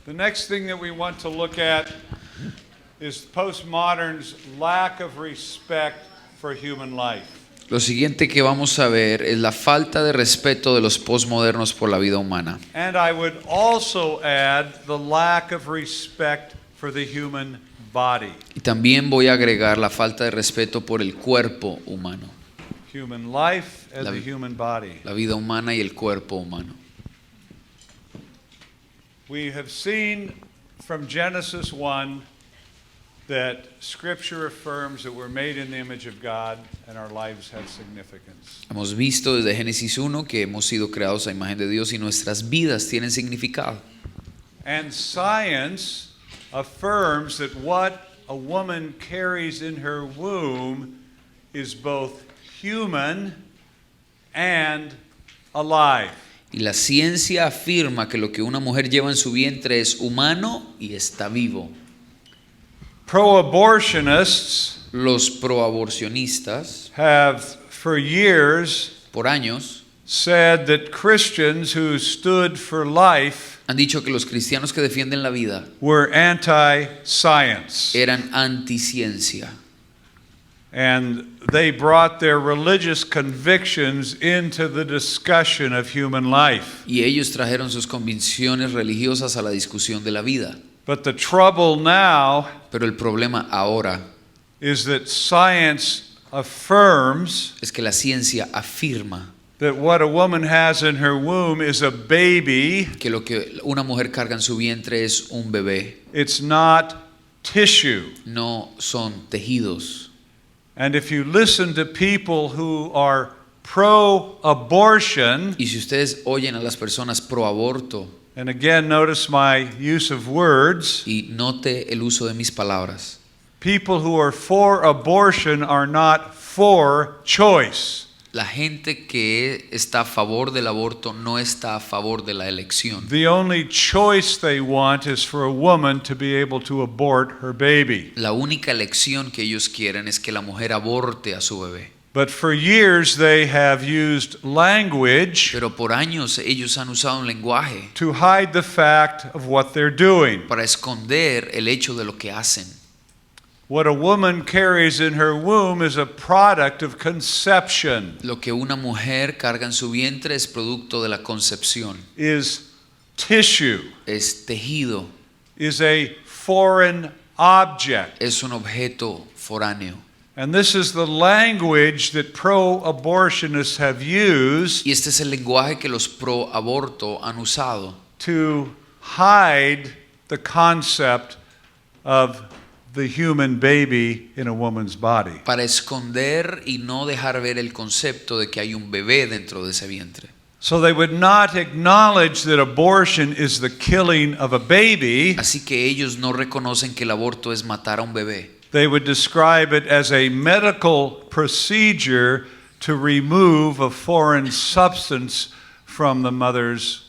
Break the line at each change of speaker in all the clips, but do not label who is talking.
The next thing that we want to look at is postmodern's lack of respect for human life.
Lo siguiente que vamos a ver es la falta de respeto de los posmodernos por la vida humana.
And I would also add the lack of respect for the human body.
Y también voy a agregar la falta de respeto por el cuerpo humano.
Human life and the human body.
La vida humana y el cuerpo humano.
We have seen from Genesis 1 that Scripture affirms that we're made in the image of God and our lives have significance.
Hemos visto desde Génesis 1 que hemos sido creados a imagen de Dios y nuestras vidas tienen significado.
And science affirms that what a woman carries in her womb is both human and alive.
Y la ciencia afirma que lo que una mujer lleva en su vientre es humano y está vivo.
Pro-abortionists
Los proaborcionistas
have for years
por años
said that Christians who stood for life
han dicho que los cristianos que defienden la vida
were anti-science.
eran anticiencia.
And they brought their religious convictions into the discussion of human life.
Y ellos trajeron sus convicciones religiosas a la discusión de la vida.
But the trouble now
Pero el problema ahora
is that science affirms
es que la ciencia afirma
that what a woman has in her womb is a baby.
que lo que una mujer carga en su vientre es un bebé,
It's not tissue.
no son tejidos.
And if you listen to people who are pro-abortion,
Y si ustedes oyen a las personas pro aborto,
and again notice my use of words,
y note el uso de mis palabras,
people who are for abortion are not for choice.
la gente que está a favor del aborto no está a favor de la elección.
The only choice they want is for a woman to be able to abort her baby.
La única elección que ellos quieren es que la mujer aborte a su bebé.
But for years they have used language
Pero por años ellos han usado un lenguaje
to hide the fact of what they're doing.
para esconder el hecho de lo que hacen.
What a woman carries in her womb is a product of conception,
Lo que una mujer carga en su vientre es producto de la concepción,
is tissue,
es tejido,
is a foreign object.
es un objeto foráneo.
And this is the language that pro-abortionists have used
Y este es el lenguaje que los pro aborto han usado
to hide the concept of the human baby in a woman's body.
para esconder y no dejar ver el concepto de que hay un bebé dentro de ese vientre.
So they would not acknowledge that abortion is the killing of a baby.
Así que ellos no reconocen que el aborto es matar a un bebé.
They would describe it as a medical procedure to remove a foreign substance from the mother's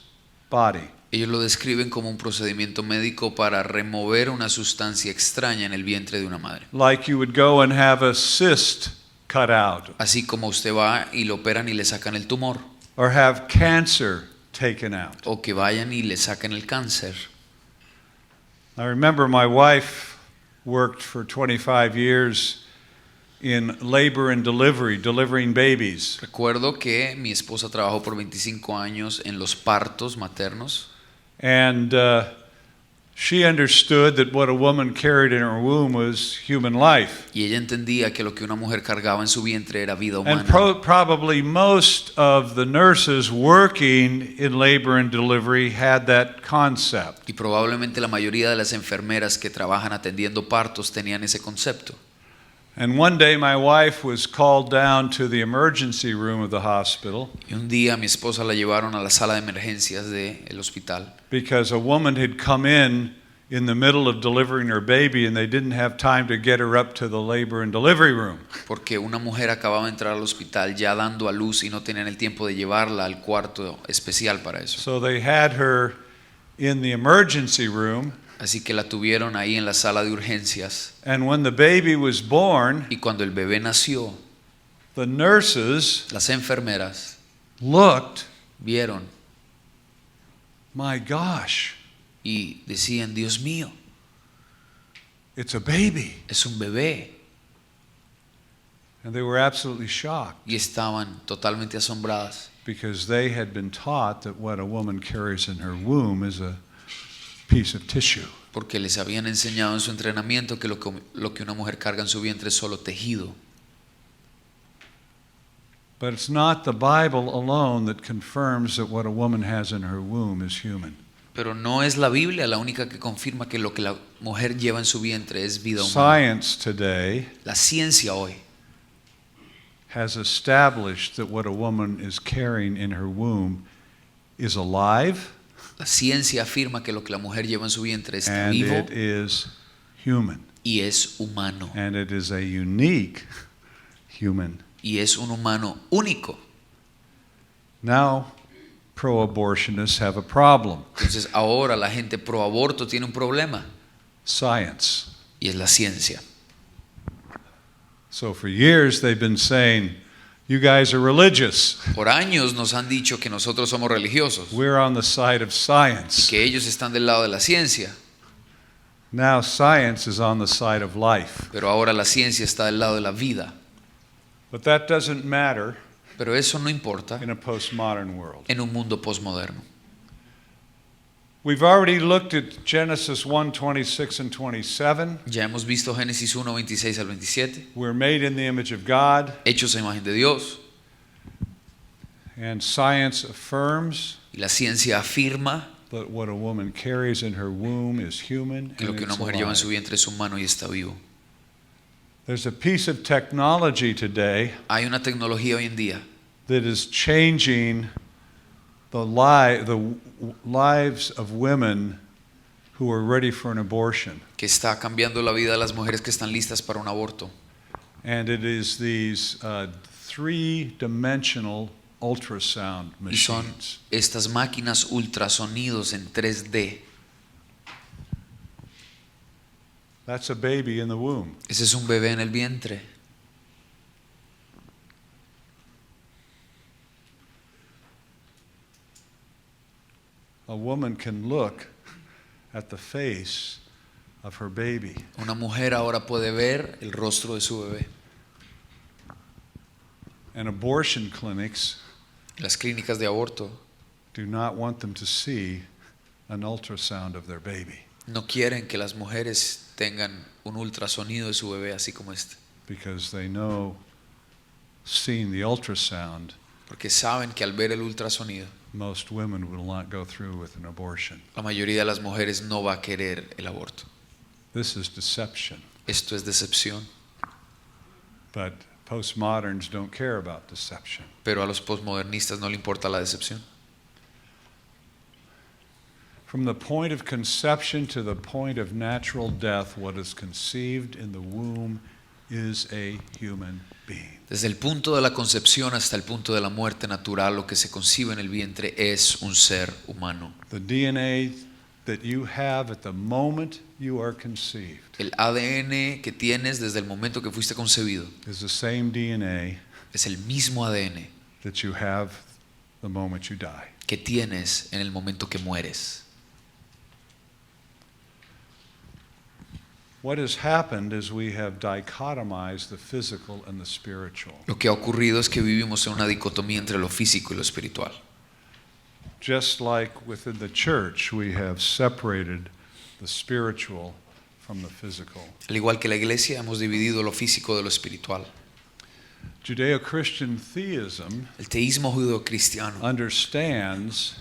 body.
Ellos lo describen como un procedimiento médico para remover una sustancia extraña en el vientre de una madre.
Like you would go and have a cyst cut out
Así como usted va y lo operan y le sacan el tumor,
or have cancer taken out.
o que vayan y le saquen el cáncer.
I remember my wife worked for 25 years in labor and delivery, delivering babies.
Recuerdo que mi esposa trabajó por 25 años en los partos maternos.
And she understood that what a woman carried in her womb was human life.
Y ella entendía que lo que una mujer cargaba en su vientre era vida
And
humana.
probably most of the nurses working in labor and delivery had that concept.
Y probablemente la mayoría de las enfermeras que trabajan atendiendo partos tenían ese concepto.
And one day my wife was called down to the emergency room of the hospital
Y un día mi esposa la llevaron a la sala de emergencias del hospital
because a woman had come in the middle of delivering her baby and they didn't have time to get her up to the labor and delivery room.
porque una mujer acababa de entrar al hospital ya dando a luz y no tenían el tiempo de llevarla al cuarto especial para eso.
So they had her in the emergency room.
Así que la tuvieron ahí en la sala de urgencias.
And when the baby was born,
Y cuando el bebé nació,
the nurses
las enfermeras
looked,
vieron,
my gosh,
y decían, Dios mío,
it's a baby.
es un bebé.
And they were absolutely shocked
Y estaban totalmente asombradas
because they had been taught that what a woman carries in her womb is a piece of tissue.
porque les habían enseñado en su entrenamiento que lo que una mujer carga en su vientre es solo tejido.
But it's not the Bible alone that confirms that what a woman has in her womb is human.
Pero no es la Biblia la única que confirma que lo que la mujer lleva en su vientre es vida humana.
Science today
La ciencia hoy
has established that what a woman is carrying in her womb is alive
La ciencia afirma que lo que la mujer lleva en su vientre está
and
vivo
it is human.
y es humano.
And it is a unique human.
Y es un humano único.
Now, pro-abortionists have a problem.
Entonces ahora la gente pro aborto tiene un problema
Science.
y es la ciencia.
So for years they've been saying, you guys are religious.
Por años nos han dicho que nosotros somos religiosos
We're on the side of
y
science.
que ellos están del lado de la ciencia,
Now science is on the side of life.
pero ahora la ciencia está del lado de la vida.
But that doesn't matter
Pero eso no importa
in a postmodern world.
en un mundo posmoderno.
We've already looked at Genesis 1:26 and 27.
Ya hemos visto Génesis 1, 26 al 27,
We're made in the image of God,
hechos a imagen de Dios,
and science affirms
y la ciencia afirma
that what a woman carries in her womb is human
que lo
and
que una
it's
mujer lleva en su
alive.
vientre es humano y está vivo.
There's a piece of technology today
Hay una tecnología hoy en día
that is changing the lives of women who are ready for an abortion.
que está cambiando la vida de las mujeres que están listas para un aborto.
And it is these three-dimensional ultrasound
Y son
machines.
estas máquinas ultrasonidos en 3D.
That's a baby in the womb.
Ese es un bebé en el vientre.
A woman can look at the face of her baby.
Una mujer ahora puede ver el rostro de su bebé.
And abortion clinics
Las clínicas de aborto
do not want them to see an ultrasound of their baby
no quieren que las mujeres tengan un ultrasonido de su bebé así como este,
because they know seeing the ultrasound,
porque saben que al ver el ultrasonido
most women will not go through with an abortion.
la mayoría de las mujeres no va a querer el aborto.
This is deception.
Esto es decepción,
But postmoderns don't care about deception.
pero a los posmodernistas no le importa la decepción.
From the point of conception to the point of natural death, what is conceived in the womb is a human being.
Desde el punto de la concepción hasta el punto de la muerte natural, lo que se concibe en el vientre es un ser humano.
The DNA that you have at the moment you are conceived
El ADN que tienes desde el momento que fuiste concebido
is the same DNA
es el mismo ADN
that you have the moment you die.
que tienes en el momento que mueres.
What has happened is we have dichotomized the physical and the spiritual.
Lo que ha ocurrido es que vivimos en una dicotomía entre lo físico y lo espiritual.
Just like within the church, we have separated the spiritual from the physical.
Al igual que la iglesia, hemos dividido lo físico de lo espiritual.
Judeo-Christian theism
El teísmo judeocristiano
understands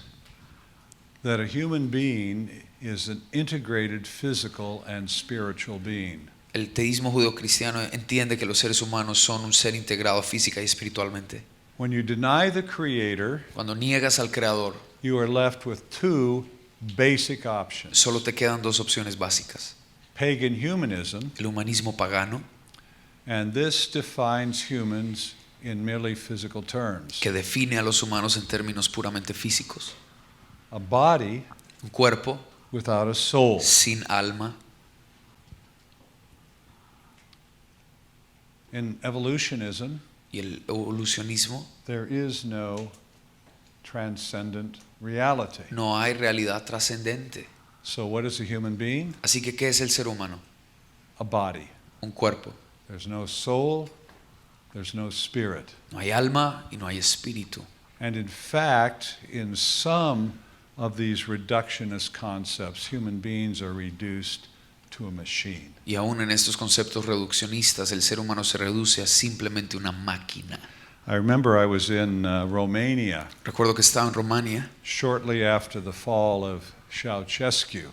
that a human being is an integrated physical and spiritual being.
El teísmo judeocristiano entiende que los seres humanos son un ser integrado física y espiritualmente.
When you deny the Creator,
Cuando niegas al Creador,
you are left with two basic options.
solo te quedan dos opciones básicas.
Pagan humanism,
El humanismo pagano,
and this defines humans in merely physical terms.
que define a los humanos en términos puramente físicos.
A body
Un cuerpo
without a soul.
sin alma.
In evolutionism,
Y el evolucionismo,
there is no transcendent reality.
no hay realidad trascendente.
So what is a human being?
Así que, ¿qué es el ser humano?
A body.
Un cuerpo.
There's no soul, there's no spirit.
No hay alma y no hay espíritu.
And in fact, in some of these reductionist concepts, human beings are reduced to a machine.
Y aún en estos conceptos reduccionistas, el ser humano se reduce a simplemente una máquina.
I remember I was in Romania
Recuerdo que estaba en Rumania
shortly after the fall of Ceausescu,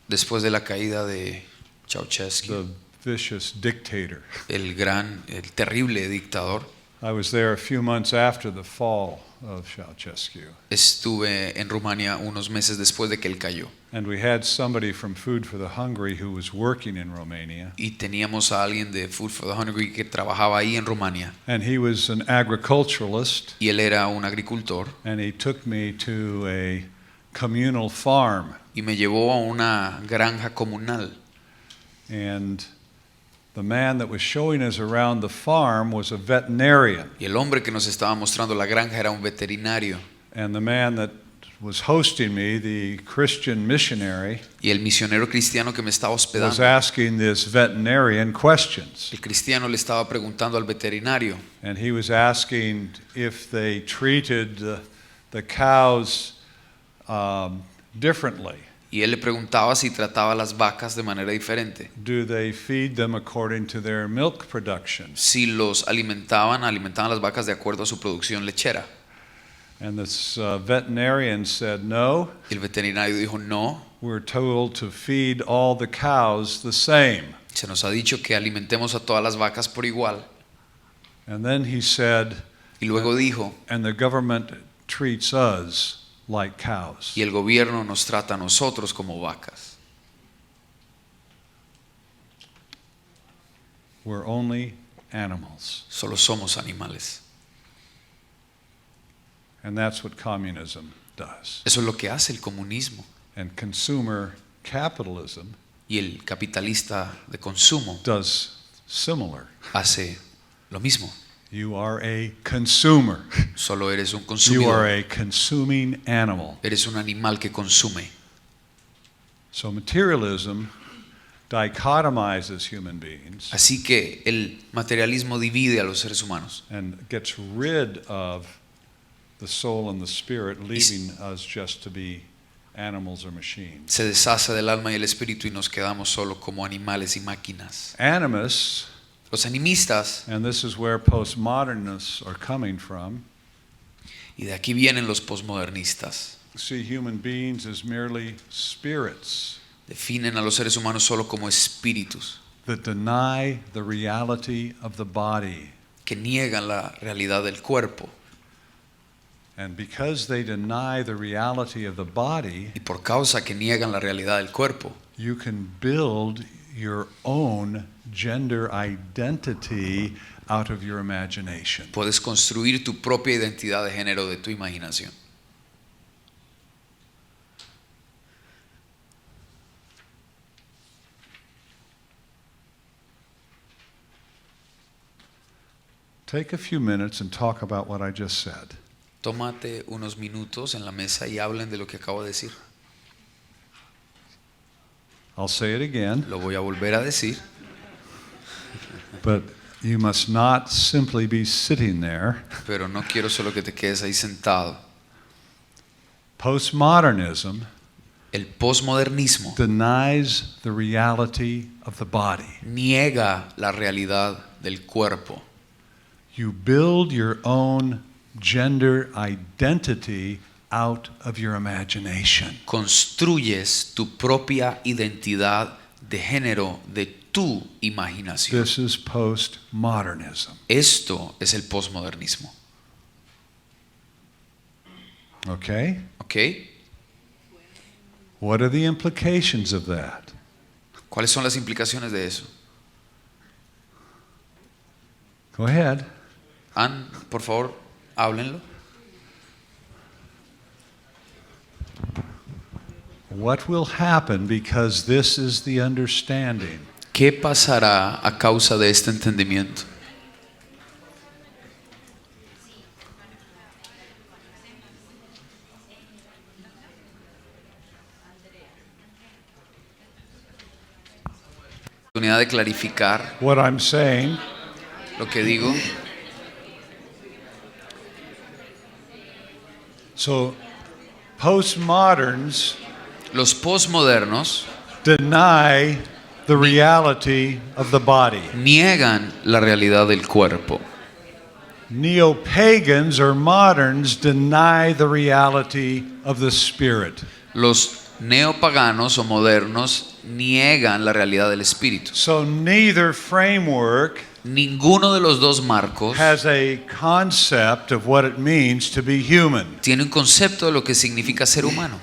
después de la caída de Ceausescu,
the vicious dictator.
el terrible dictador.
I was there a few months after the fall of Ceausescu.
Estuve en Rumania unos meses después de que él cayó.
And we had somebody from Food for the Hungry who was working in Romania.
Y teníamos a alguien de Food for the Hungry que trabajaba ahí en Rumania.
And he was an agriculturalist.
Y él era un agricultor.
And he took me to a communal farm.
Y me llevó a una granja comunal.
And the man that was showing us around the farm was a veterinarian.
Y el hombre que nos estaba mostrando la granja era un veterinario.
And the man that was hosting me, the Christian missionary,
Y el misionero cristiano que me estaba
was
hospedando,
asking this veterinarian questions.
el cristiano le estaba preguntando al veterinario
And he was asking if they treated the cows differently.
y él le preguntaba si trataba a las vacas de manera diferente,
Do they feed them according to their milk production?
si los alimentaban las vacas de acuerdo a su producción lechera.
And this veterinarian said, no,
Y el veterinario dijo, no,
we're told to feed all the cows the same.
se nos ha dicho que alimentemos a todas las vacas por igual.
And then he said,
Y luego dijo,
and the government treats us like cows.
y el gobierno nos trata a nosotros como vacas.
We're only animals.
Solo somos animales.
And that's what communism does.
Eso es lo que hace el comunismo.
And consumer capitalism
Y el capitalista de consumo
does similar.
hace lo mismo.
You are a consumer.
Solo eres un
You
consumidor.
are a consuming animal.
Eres un animal que consume.
So materialism dichotomizes human beings
Así que el materialismo divide a los seres humanos
and gets rid of the soul and the spirit, leaving us just to be animals or machines.
se deshace del alma y el espíritu y nos quedamos solo como animales y máquinas.
Animists,
Los animistas,
and this is where postmodernists are coming from,
y de aquí vienen los posmodernistas,
see human beings as merely spirits
definen a los seres humanos solo como espíritus
that deny the reality of the body.
que niegan la realidad del cuerpo.
And because they deny the reality of the body,
Y por causa que niegan la realidad del cuerpo,
you can build your own gender identity out of your imagination.
puedes construir tu propia identidad de género de tu imaginación.
Take a few minutes and talk about what I just said.
Tómate unos minutos en la mesa y hablen de lo que acabo de decir.
I'll say it again,
Lo voy a volver a decir,
but you must not simply be sitting there.
pero no quiero solo que te quedes ahí sentado.
Postmodernism
El posmodernismo
denies the reality of the body.
niega la realidad del cuerpo.
You build your own gender identity out of your imagination.
Construyes tu propia identidad de género de tu imaginación.
This is postmodernism.
Esto es el posmodernismo.
Okay?
¿Ok?
What are the implications of that?
¿Cuáles son las implicaciones de eso?
Go ahead.
Por favor, háblenlo.
What will happen because this is the understanding?
¿Qué pasará a causa de este entendimiento? oportunidad de clarificar
what I'm saying.
lo que digo.
So, postmoderns
Los posmodernos
deny the reality of the body.
niegan la realidad del cuerpo.
Neo-pagans or moderns deny the reality of the spirit.
Los neopaganos o modernos niegan la realidad del espíritu.
So neither framework
Ninguno de los dos marcos
has a concept of what it means to be human.
tiene un concepto de lo que significa ser humano.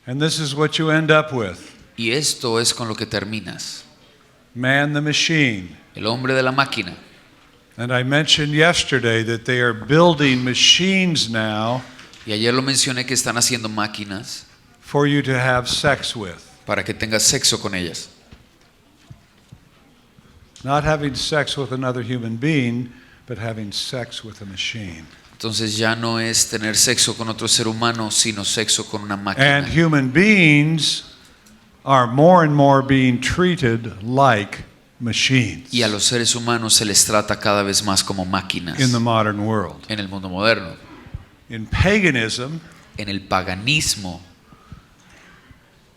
And this is what you end up with.
Y esto es con lo que terminas.
Man the machine.
El hombre de la máquina.
And I mentioned yesterday that they are building machines now
Y ayer lo mencioné que están haciendo máquinas
for you to have sex with.
para que tengas sexo con ellas.
Not having sex with another human being, but having sex with a machine.
Entonces ya no es tener sexo con otro ser humano, sino sexo con una máquina.
And human beings are more and more being treated like machines
Y a los seres humanos se les trata cada vez más como máquinas
in the modern world.
en el mundo moderno.
In paganism,
En el paganismo,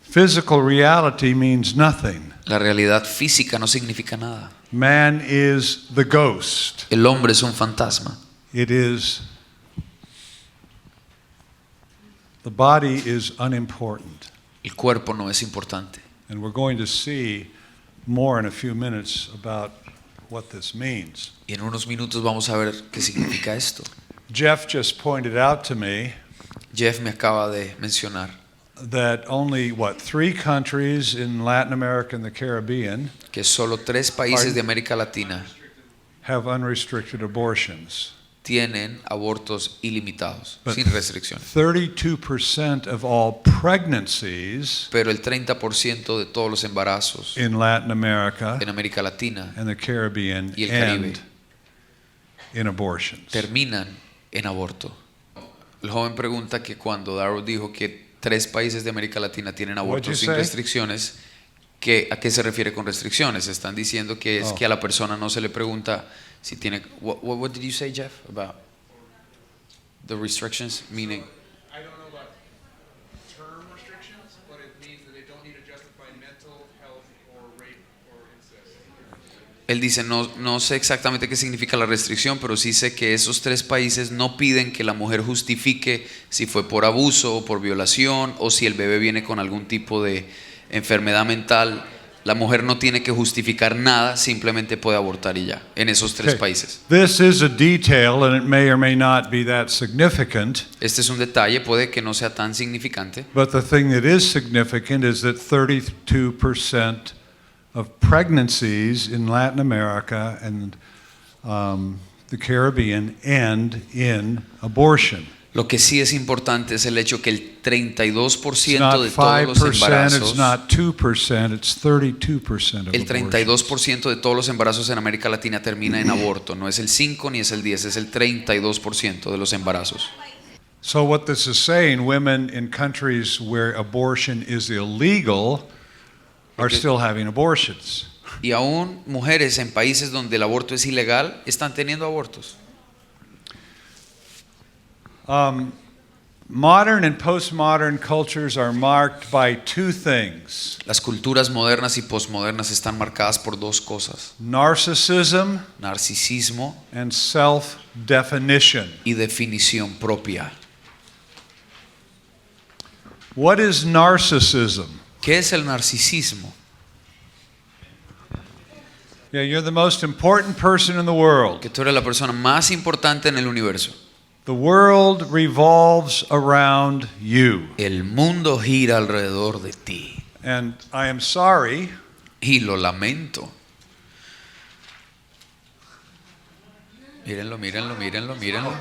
physical reality means nothing.
la realidad física no significa nada.
Man is the ghost.
El hombre es un fantasma.
It is, the body is unimportant.
El cuerpo no es importante.
And we're going to see more in a few minutes about what this means.
Y en unos minutos vamos a ver qué significa esto.
Jeff just pointed out to me
Jeff me acaba de mencionar
that only, 3 countries in Latin America and the Caribbean
que solo 3 países de América Latina
have unrestricted abortions.
tienen abortos ilimitados,
But
sin restricciones.
32% of all pregnancies
Pero el 30% de todos los embarazos
in Latin America
en América Latina
and the Caribbean
y el Caribe
end in abortions.
terminan en aborto. El joven pregunta que cuando Darrow dijo que 3 países de América Latina tienen
What'd you
abortos sin
say?
restricciones, ¿a qué se refiere con restricciones? Están diciendo que es que a la persona no se le pregunta si tiene. What did you say, Jeff, about the restrictions? Meaning,
I don't know about term restrictions, but it means that they don't need to justify mental health or rape or incest.
él dice, no sé exactamente qué significa la restricción, pero sí sé que esos 3 países no piden que la mujer justifique si fue por abuso o por violación o si el bebé viene con algún tipo de enfermedad mental. La mujer no tiene que justificar nada, simplemente puede abortar y ya, en esos 3
Okay.
países.
This is a detail and it may or may not be that significant,
Este es un detalle, puede que no sea tan significante,
but the thing that is significant is that 32% of pregnancies in Latin America and the Caribbean end in abortion.
Lo que sí es importante es el hecho que el
It's
32%
not
de todos los
5%, it's
embarazos,
not 2%, it's 32% of
el
abortions.
32% de todos los embarazos en América Latina termina en aborto. No es el 5 ni es el 10, es el 32% de los embarazos.
So what this is saying, women in countries where abortion is illegal are
Okay.
still having abortions.
Y aún mujeres en países donde el aborto es ilegal están teniendo abortos.
Modern and postmodern cultures are marked by 2 things:
Las culturas modernas y posmodernas están marcadas por 2 cosas:
narcissism
narcisismo
and self-definition.
y definición propia.
What is narcissism?
¿Qué es el narcisismo?
Yeah, you're the most important person in the world.
Que tú eres la persona más importante en el universo.
The world revolves around you.
El mundo gira alrededor de ti.
And I am sorry,
Y lo lamento. Mírenlo, mírenlo, mírenlo, mírenlo.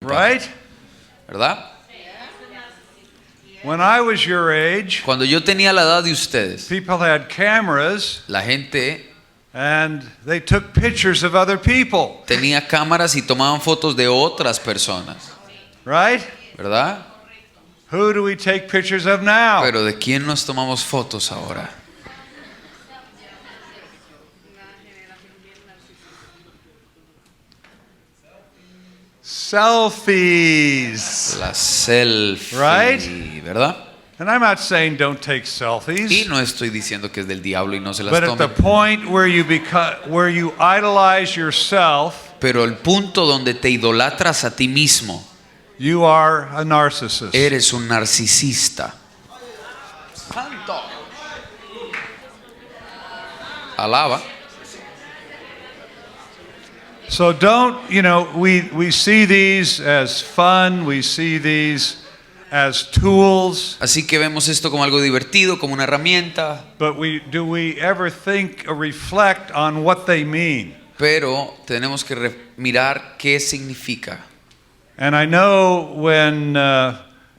right?
¿Verdad?
When I was your age,
Cuando yo tenía la edad de ustedes,
people had cameras
la gente
And they took pictures of other people,
Tenía cámaras y tomaban fotos de otras personas,
right?
¿verdad?
Who do we take pictures of now?
Pero ¿de quién nos tomamos fotos ahora?
Selfies.
La selfie,
Right?
¿verdad?
And I'm not saying don't take
Y
selfies,
no estoy diciendo que es del diablo y no se las
but at the
tomen.
point where you idolize yourself,
Pero el punto donde te idolatras a ti mismo,
you are a narcissist.
eres un narcisista. Santo. Alaba.
So don't, we see these as fun, we see these as tools,
Así que vemos esto como algo divertido, como una herramienta,
but do we ever think or reflect on what they mean?
pero tenemos que mirar qué significa.
And I know when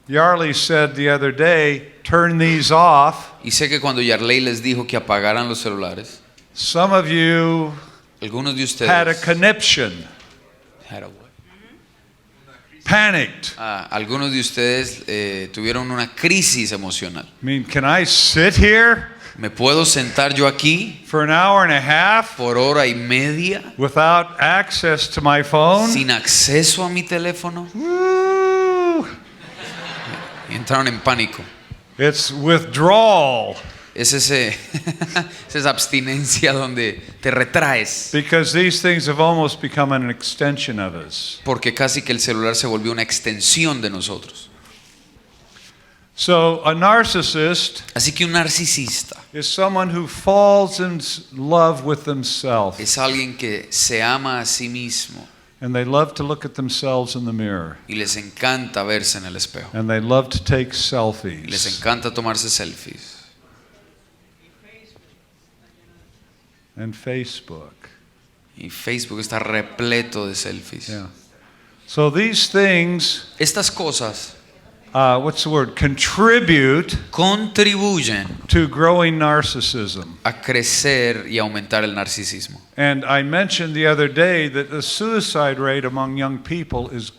Yarley said the other day, turn these off,
Y sé que cuando Yarley les dijo que apagaran los celulares,
some of you
algunos de
had a
ustedes
conniption, panicked.
algunos de ustedes tuvieron una crisis emocional.
I mean, can I sit here
¿Me puedo sentar yo aquí
for an hour and a half
por hora y media
without access to my phone?
sin acceso a mi teléfono?
Woo!
Y entraron en pánico.
It's withdrawal
Es esa abstinencia donde te retraes,
because these things have almost become an extension of us.
porque casi que el celular se volvió una extensión de nosotros.
So a narcissist
Así que un narcisista
is someone who falls in love with themselves,
es alguien que se ama a sí mismo
and they love to look at themselves in the mirror,
y les encanta verse en el espejo.
and they love to take
Y les
selfies.
encanta tomarse selfies.
And Facebook.
Y Facebook está repleto de selfies.
Yeah. So these things,
Estas cosas
what's the word? Contribute
contribuyen
to growing narcissism.
a crecer y aumentar el narcisismo.
And I mentioned the other day that the suicide rate among young people is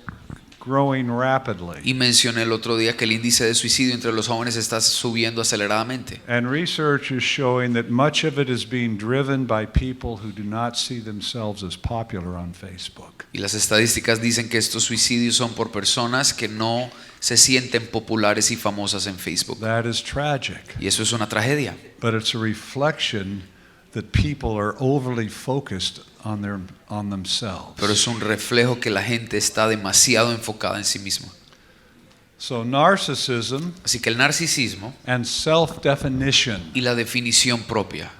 growing rapidly.
Y mencioné el otro día que el índice de suicidio entre los jóvenes está subiendo aceleradamente.
And research is showing that much of it is being driven by people who do not see themselves as popular on Facebook.
Y las estadísticas dicen que estos suicidios son por personas que no se sienten populares y famosas en Facebook.
That is tragic,
Y eso es una tragedia.
but it's a reflection that people are overly focused on themselves.
Pero es un reflejo que la gente está demasiado enfocada en sí misma.
So narcissism
Así que el narcisismo
and self-definition.
y la definición propia.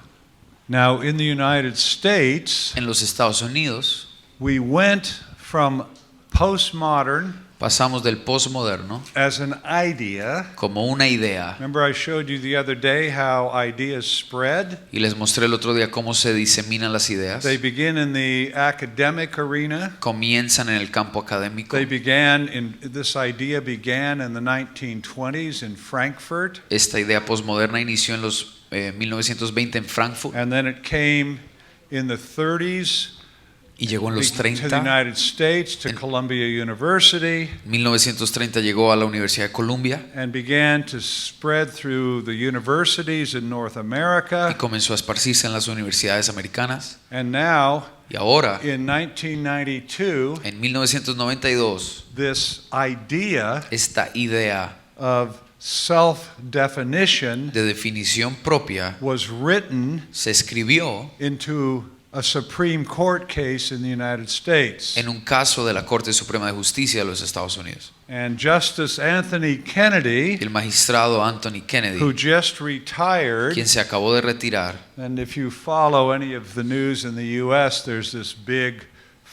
Now in the United States,
En los Estados Unidos
we went from postmodern
pasamos del postmoderno
as an idea.
como una idea.
Remember I showed you the other day how ideas spread?
Y les mostré el otro día cómo se diseminan las ideas.
They begin in the academic arena.
Comienzan en el campo académico.
This idea began in the 1920s in Frankfurt,
Esta idea postmoderna inició en los 1920 en Frankfurt
and then it came in the 30s
y llegó en los
to the
30.
United States, to Columbia University,
1930 llegó a la Universidad de Columbia
and began to spread through the universities in North
y
America.
comenzó a esparcirse en las universidades americanas.
And now,
Y ahora,
in 1992,
en 1992,
this idea
esta idea
of self-definition
de definición propia
was written
se escribió
into a Supreme Court case in the United States.
en un caso de la Corte Suprema de Justicia de los Estados Unidos.
And Justice Anthony Kennedy,
El magistrado Anthony
who
Kennedy,
just retired,
quien se acabó de retirar,
and if you follow any of the news in the U.S., there's this big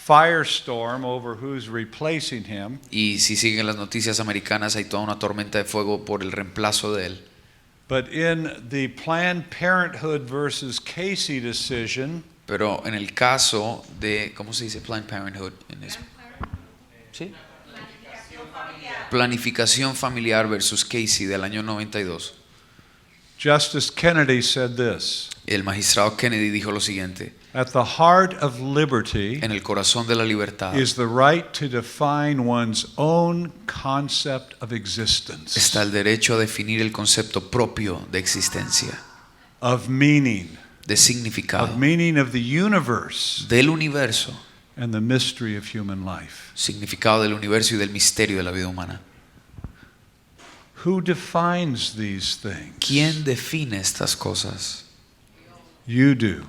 firestorm over who's replacing him.
y si siguen las noticias americanas hay toda una tormenta de fuego por el reemplazo de él.
But in the Planned Parenthood versus Casey decision,
Pero en el caso de, ¿cómo se dice Planned Parenthood en eso? ¿Sí? Planificación familiar versus Casey del año 92.
Justice Kennedy said this:
El magistrado Kennedy dijo lo siguiente:
at the heart of liberty
en el corazón de la libertad
is the right to define one's own concept of existence,
está el derecho a definir el concepto propio de existencia,
of meaning,
de significado,
of the universe,
del universo,
and the mystery of human life.
significado del universo y del misterio de la vida humana.
Who defines these things?
¿Quién define estas cosas?
You do,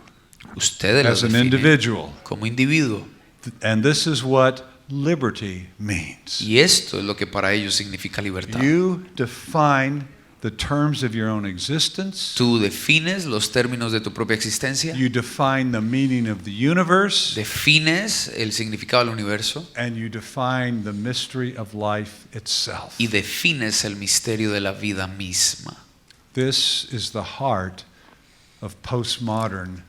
Ustedes las
as an
definen
individual.
como individuo.
And this is what liberty means.
Y esto es lo que para ellos significa libertad.
You define the terms of your own existence.
Tú defines los términos de tu propia existencia,
You define the meaning of the universe.
defines el significado del universo
And you define the mystery of life itself.
y defines el misterio de la vida misma.
This is the heart of postmodern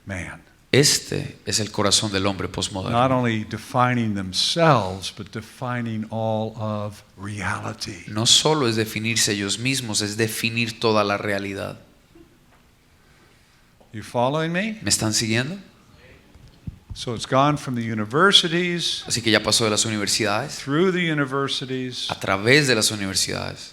man.
Este es el corazón del hombre
Not
posmoderno.
only defining themselves, but defining all of reality.
No solo es definirse ellos mismos, es definir toda la realidad.
You following me?
¿Me están siguiendo?
So it's gone from the universities,
Así que ya pasó de las universidades,
through the universities.
a través de las universidades.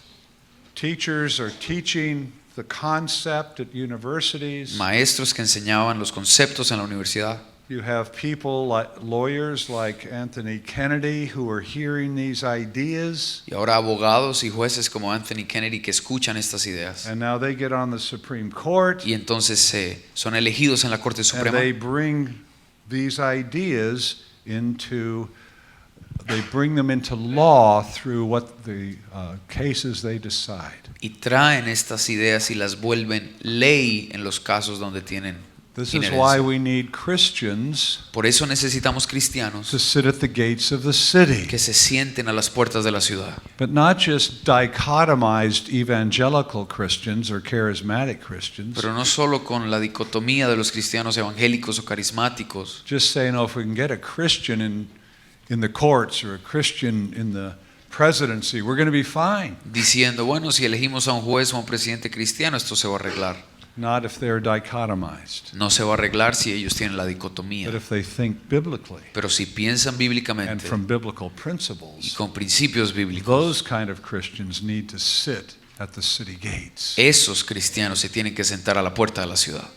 Teachers are teaching the concept at universities.
Maestros que enseñaban los conceptos en la universidad.
You have people like lawyers like Anthony Kennedy who are hearing these ideas,
Y ahora abogados y jueces como Anthony Kennedy que escuchan estas ideas.
and now they get on the Supreme Court
Y entonces son elegidos en la Corte
and
Suprema
they bring these ideas they bring them into law through what the cases they decide.
y traen estas ideas y las vuelven ley en los casos donde tienen
This is
inherencia.
why we need Christians
Por eso necesitamos
to
cristianos
sit at the gates of the city,
que se sienten a las puertas de la ciudad.
but not just dichotomized evangelical Christians or charismatic Christians.
Pero no solo con la dicotomía de los cristianos evangélicos o carismáticos,
Just saying, oh, if we can get a Christian in the courts or a Christian in the presidency, we're going to be fine.
diciendo, bueno, si elegimos a un juez o a un presidente cristiano, esto se va a arreglar.
Not if they're dichotomized,
No se va a arreglar si ellos tienen la
but
dicotomía.
if they think biblically
Pero si piensan
and
bíblicamente
from biblical
y
principles.
con principios bíblicos,
Those kind of Christians need to sit at the city gates.
esos cristianos se tienen que sentar a la puerta de la ciudad.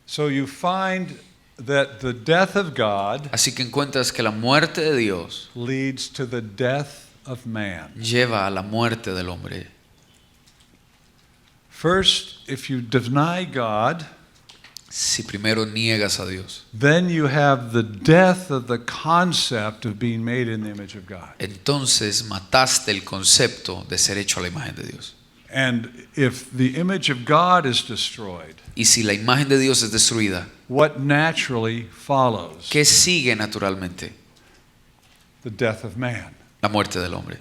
So you find that the death of God
Así que encuentras que la muerte de Dios
leads to the death of man.
lleva a la muerte del hombre.
First, if you deny God,
Si primero niegas a Dios,
then you have the death of the concept of being made in the image of God.
entonces mataste el concepto de ser hecho a la imagen de Dios.
And if the image of God is destroyed,
Y si la imagen de Dios es destruida,
what naturally follows?
¿qué sigue naturalmente?
The death of man,
La muerte del hombre,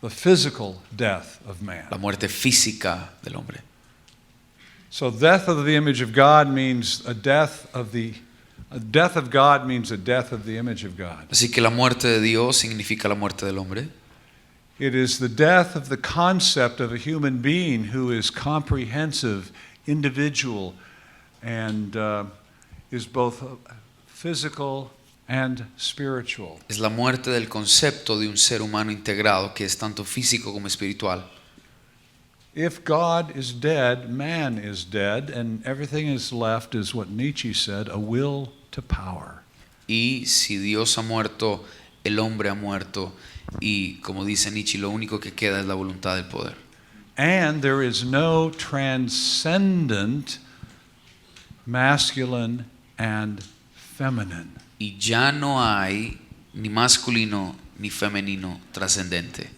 the physical death of man.
la muerte física del hombre.
So death of the image of God means a death of God means a death of the image of God.
Así que la muerte de Dios significa la muerte del hombre.
It is the death of the concept of a human being who is comprehensive, individual, and is both physical and spiritual.
Es la muerte del concepto de un ser humano integrado que es tanto físico como espiritual.
If God is dead, man is dead, and everything is left is what Nietzsche said, a will to power.
Y si Dios ha muerto, el hombre ha muerto. Y como dice Nietzsche, lo único que queda es la voluntad del poder.
And there is no transcendent masculine and feminine.
Y ya no hay ni masculino ni femenino trascendente.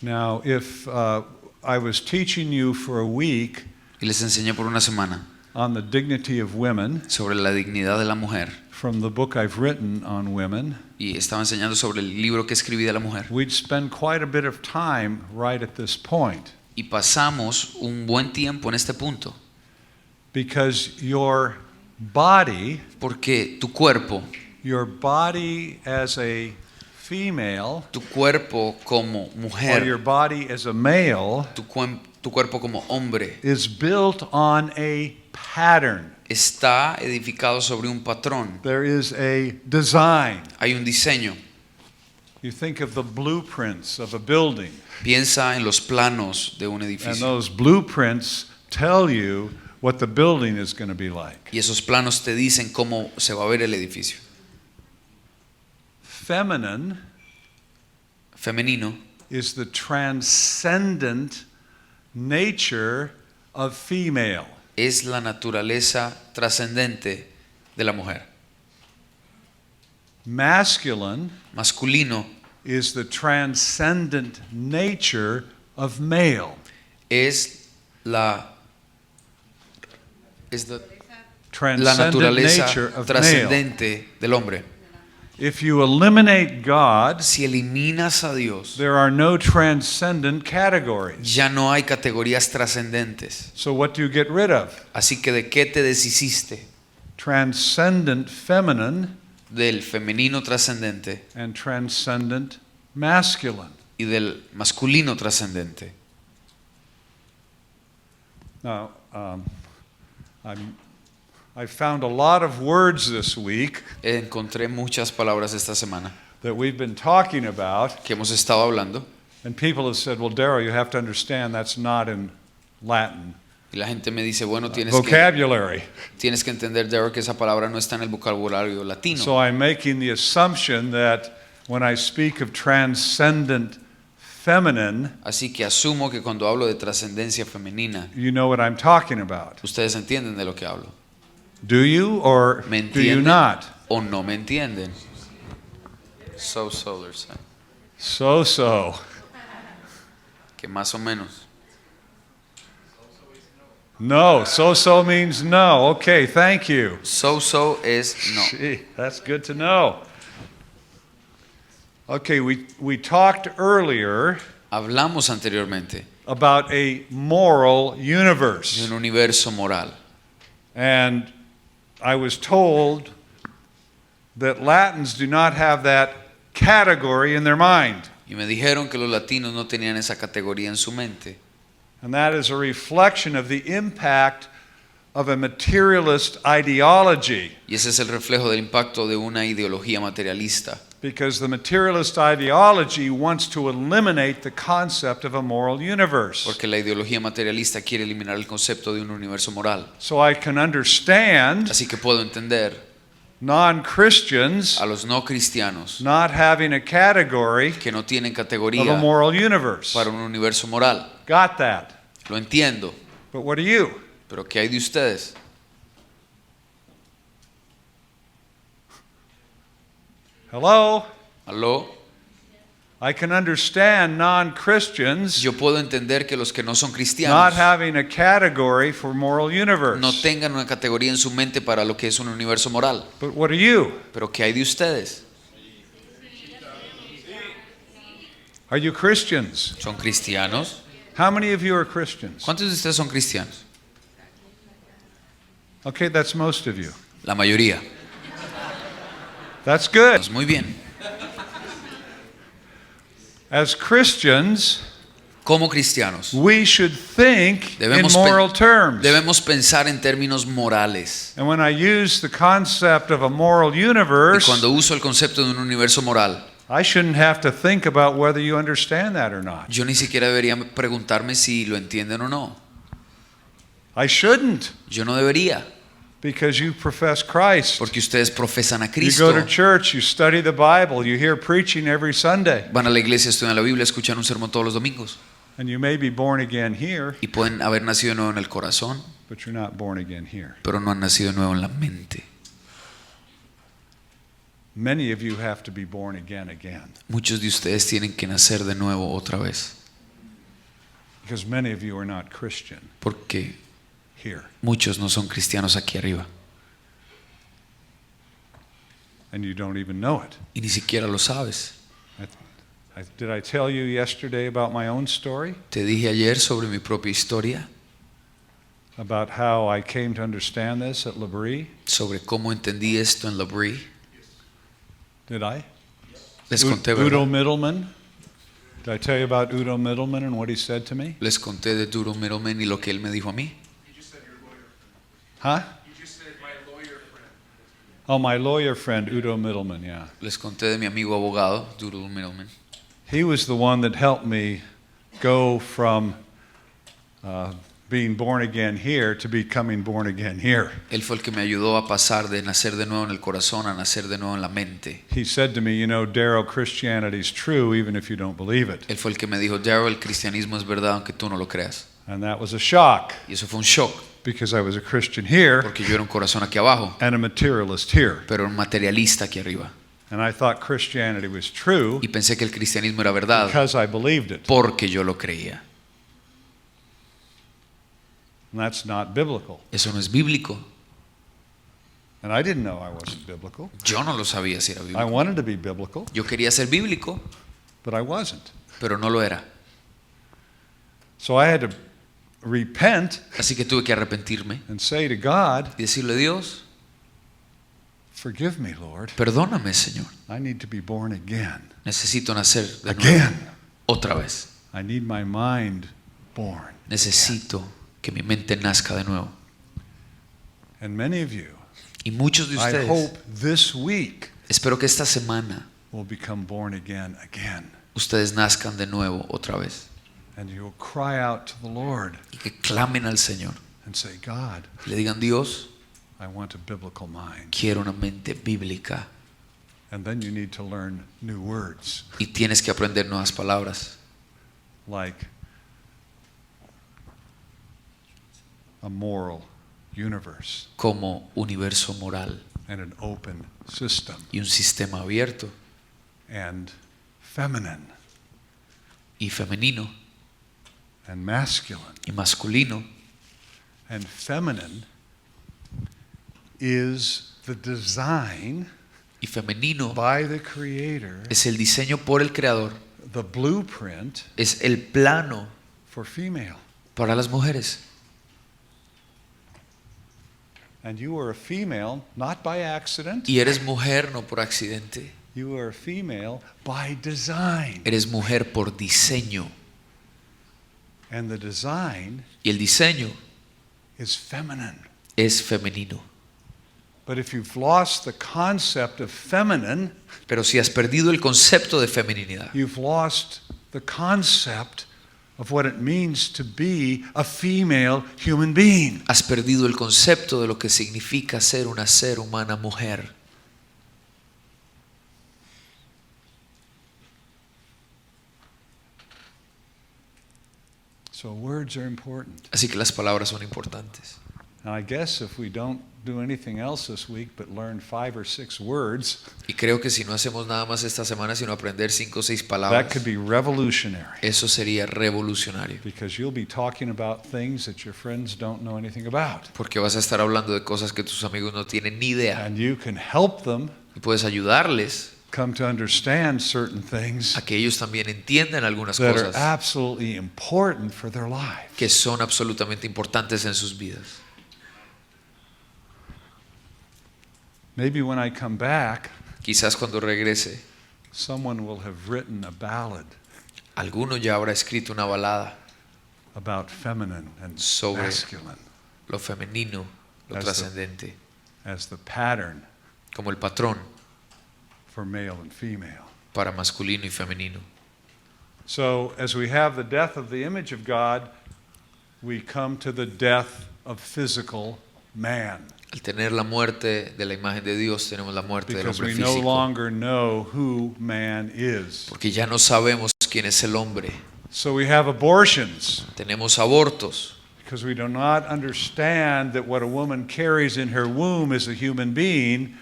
Now, if I was teaching you for a week
Y les enseñé por una semana
on the dignity of women
sobre la dignidad de la mujer.
from the book I've written on women,
Y estaba enseñando sobre el libro que escribí de la mujer.
we'd spend quite a bit of time right at this point,
Y pasamos un buen tiempo en este punto.
because your body
Porque tu cuerpo
as a female,
tu cuerpo como
or your
mujer,
body as a male,
tu cuerpo como hombre,
is built on a pattern.
está edificado sobre un patrón.
There is a design.
Hay un diseño.
You think of the blueprints of a building,
Piensa en los planos de un
and
edificio.
those blueprints tell you what the building is going to be like.
Y esos planos te dicen cómo se va a ver el edificio.
Feminine
Femenino
is the transcendent nature of female.
es la naturaleza trascendente de la mujer.
Masculine
Masculino
is the transcendent nature of male.
es la la
Transcendent
naturaleza
nature of male.
trascendente del hombre.
If you eliminate God,
Si eliminas a Dios,
there are no transcendent categories.
ya no hay categorías trascendentes.
So what do you get rid of?
Así que ¿de qué te deshiciste?
Transcendent feminine
Del femenino trascendente
and transcendent masculine.
y del masculino trascendente.
Now, I found a lot of words this week
Encontré muchas palabras esta semana
that we've been talking about,
que hemos estado hablando
and people have said, well, Darryl, you have to understand that's not in Latin
y la gente me dice, bueno,
vocabulary.
tienes que entender, Derek, que esa palabra no está en el vocabulario latino.
So I'm making the assumption that when I speak of transcendent feminine,
Así que asumo que cuando hablo de trascendencia femenina,
you know what I'm talking about.
ustedes entienden de lo que hablo.
Do you or
¿Me
do you
entienden
not?
o no me entienden? So, they're saying.
So.
Que más o menos.
No, so means no. Okay, thank you.
So es no.
Gee, that's good to know. Okay, we talked earlier
Hablamos anteriormente
about a moral
de
universe.
un universo moral.
And I was told that Latins do not have that category in their mind.
Y me dijeron que los latinos no tenían esa categoría en su mente.
And that is a reflection of the impact of a materialist ideology.
Y ese es el reflejo del impacto de una ideología materialista.
Because the materialist ideology wants to eliminate the concept of a moral universe.
Porque la ideología materialista quiere eliminar el concepto de un universo moral.
So I can understand
Así que puedo entender
non-Christians
a los no cristianos
not having a category
que no tienen
of a
categoría
moral universe.
para un universo moral.
Got that?
Lo entiendo,
But what are you?
pero ¿qué hay de ustedes?
Hello?
¿Aló?
I can understand non-Christians
Yo puedo entender que los que no son
not
cristianos
having a category for moral
no
universe.
tengan una categoría en su mente para lo que es un universo moral.
But what are you?
Pero ¿qué hay de ustedes?
Are you Christians?
¿Son cristianos?
How many of you are Christians?
¿Cuántos de ustedes son cristianos?
Okay, that's most of you.
La mayoría.
That's good.
Pues muy bien.
As Christians,
Como cristianos,
we should think in
Debemos
moral terms.
debemos pensar en términos morales.
And when I use the concept of a moral
Y
universe,
cuando uso el concepto de un universo moral,
I shouldn't have to think about whether you understand that or not.
yo ni siquiera debería preguntarme si lo entienden o no.
I shouldn't,
Yo no debería,
because you profess Christ.
porque ustedes profesan a
You
Cristo.
go to church, you study the Bible, you hear preaching every Sunday,
Van a la iglesia, estudian la Biblia, escuchan un sermón todos los domingos.
and you may be born again here,
Y pueden haber nacido de nuevo en el corazón,
but you're not born again here.
pero no han nacido de nuevo en la mente.
Many of you have to be born again.
Muchos de ustedes tienen que nacer de nuevo otra vez,
Because many of you are not Christian
porque
here.
muchos no son cristianos aquí arriba
And you don't even know it.
y ni siquiera lo sabes.
Did I tell you yesterday about my own story?
Te dije ayer sobre mi propia historia,
About how I came to understand this at L'Abri?
sobre cómo entendí esto en La Brie.
Did I?
Les conté,
Udo
¿verdad?
Middleman. Did I tell you about Udo Middleman and what he said to me?
Les conté de Duro Middleman y lo que él me dijo a mí.
You just said your lawyer friend.
Huh?
You just said my lawyer friend.
Oh, my lawyer friend, Udo Middleman, yeah.
Les conté de mi amigo abogado, Duro Middleman.
He was the one that helped me go from being born again here to becoming born again here.
Él fue el que me ayudó a pasar de nacer de nuevo en el corazón a nacer de nuevo en la mente.
He said to me, you know, Darryl, Christianity's true even if you don't believe it.
Él fue el que me dijo, Daryl, el cristianismo es verdad aunque tú no lo creas.
And that was a shock
Y eso fue un shock,
because I was a Christian here
porque yo era un corazón aquí abajo,
and a materialist here.
pero un materialista aquí arriba.
And I thought Christianity was true
Y pensé que el cristianismo era verdad
because I believed it.
porque yo lo creía.
And that's not biblical.
Eso no es bíblico.
And I didn't know I wasn't biblical.
Yo no lo sabía si era
I
bíblico.
wanted to be biblical,
Yo quería ser bíblico,
but I wasn't.
pero no lo era.
So I had to repent
Así que tuve que arrepentirme
and say to God,
y decirle, Dios,
forgive me, Lord.
perdóname, Señor.
I need to be born again.
Necesito nacer de nuevo,
Again.
otra vez.
I need my mind born.
Necesito que mi mente nazca de nuevo.
And many of you,
Y muchos de
I
ustedes,
hope this week
espero que esta semana
will become born again again.
ustedes nazcan de nuevo otra vez
And you will cry out to the Lord
y que clamen al Señor.
and say, God,
Le digan, Dios,
I want a biblical mind.
quiero una mente bíblica.
And then you need to learn new words
Y tienes que aprender nuevas palabras,
like a moral universe
como universo moral
and an open system
y un sistema abierto
and feminine
y femenino
and masculine.
y masculino.
And feminine is the design
Y femenino
by the Creator,
es el diseño por el Creador,
the blueprint
es el plano
for female.
para las mujeres.
And you are a female not by accident,
Y eres mujer no por accidente,
you are a female by design.
eres mujer por diseño.
And the design
Y el diseño
is feminine.
es femenino.
But if you've lost the concept of feminine,
Pero si has perdido el concepto de feminidad,
you've lost the concept of what it means to be a female human being.
has perdido el concepto de lo que significa ser una ser humana mujer.
So words are important.
Así que las palabras son importantes.
And I guess if we don't do anything else this week but learn 5 or 6 words,
Y creo que si no hacemos nada más esta semana sino aprender 5 o 6
that
palabras,
could be revolutionary.
eso sería revolucionario.
Because you'll be talking about things that your friends don't know anything about.
Porque vas a estar hablando de cosas que tus amigos no tienen ni idea.
And you can help them
Y puedes ayudarles
come to understand certain things
a que ellos también entiendan algunas
that are
cosas
absolutely important for their life.
que son absolutamente importantes en sus vidas.
Maybe when I come back,
Quizás cuando regrese,
someone will have written a ballad
alguno ya habrá escrito una balada,
about feminine and
Sobre-
masculine
lo femenino, lo
That's
trascendente,
as the pattern
como el patrón
for male and female.
para masculino y femenino.
So, as we have the death of the image of God, we come to the death of physical man.
Al tener la muerte de la imagen de Dios, tenemos la muerte del
Because
hombre
we no
físico.
longer know who man is.
Porque ya no sabemos quién es el hombre.
So we have abortions
Tenemos abortos.
because we do not understand that what a woman carries in her womb is a human being,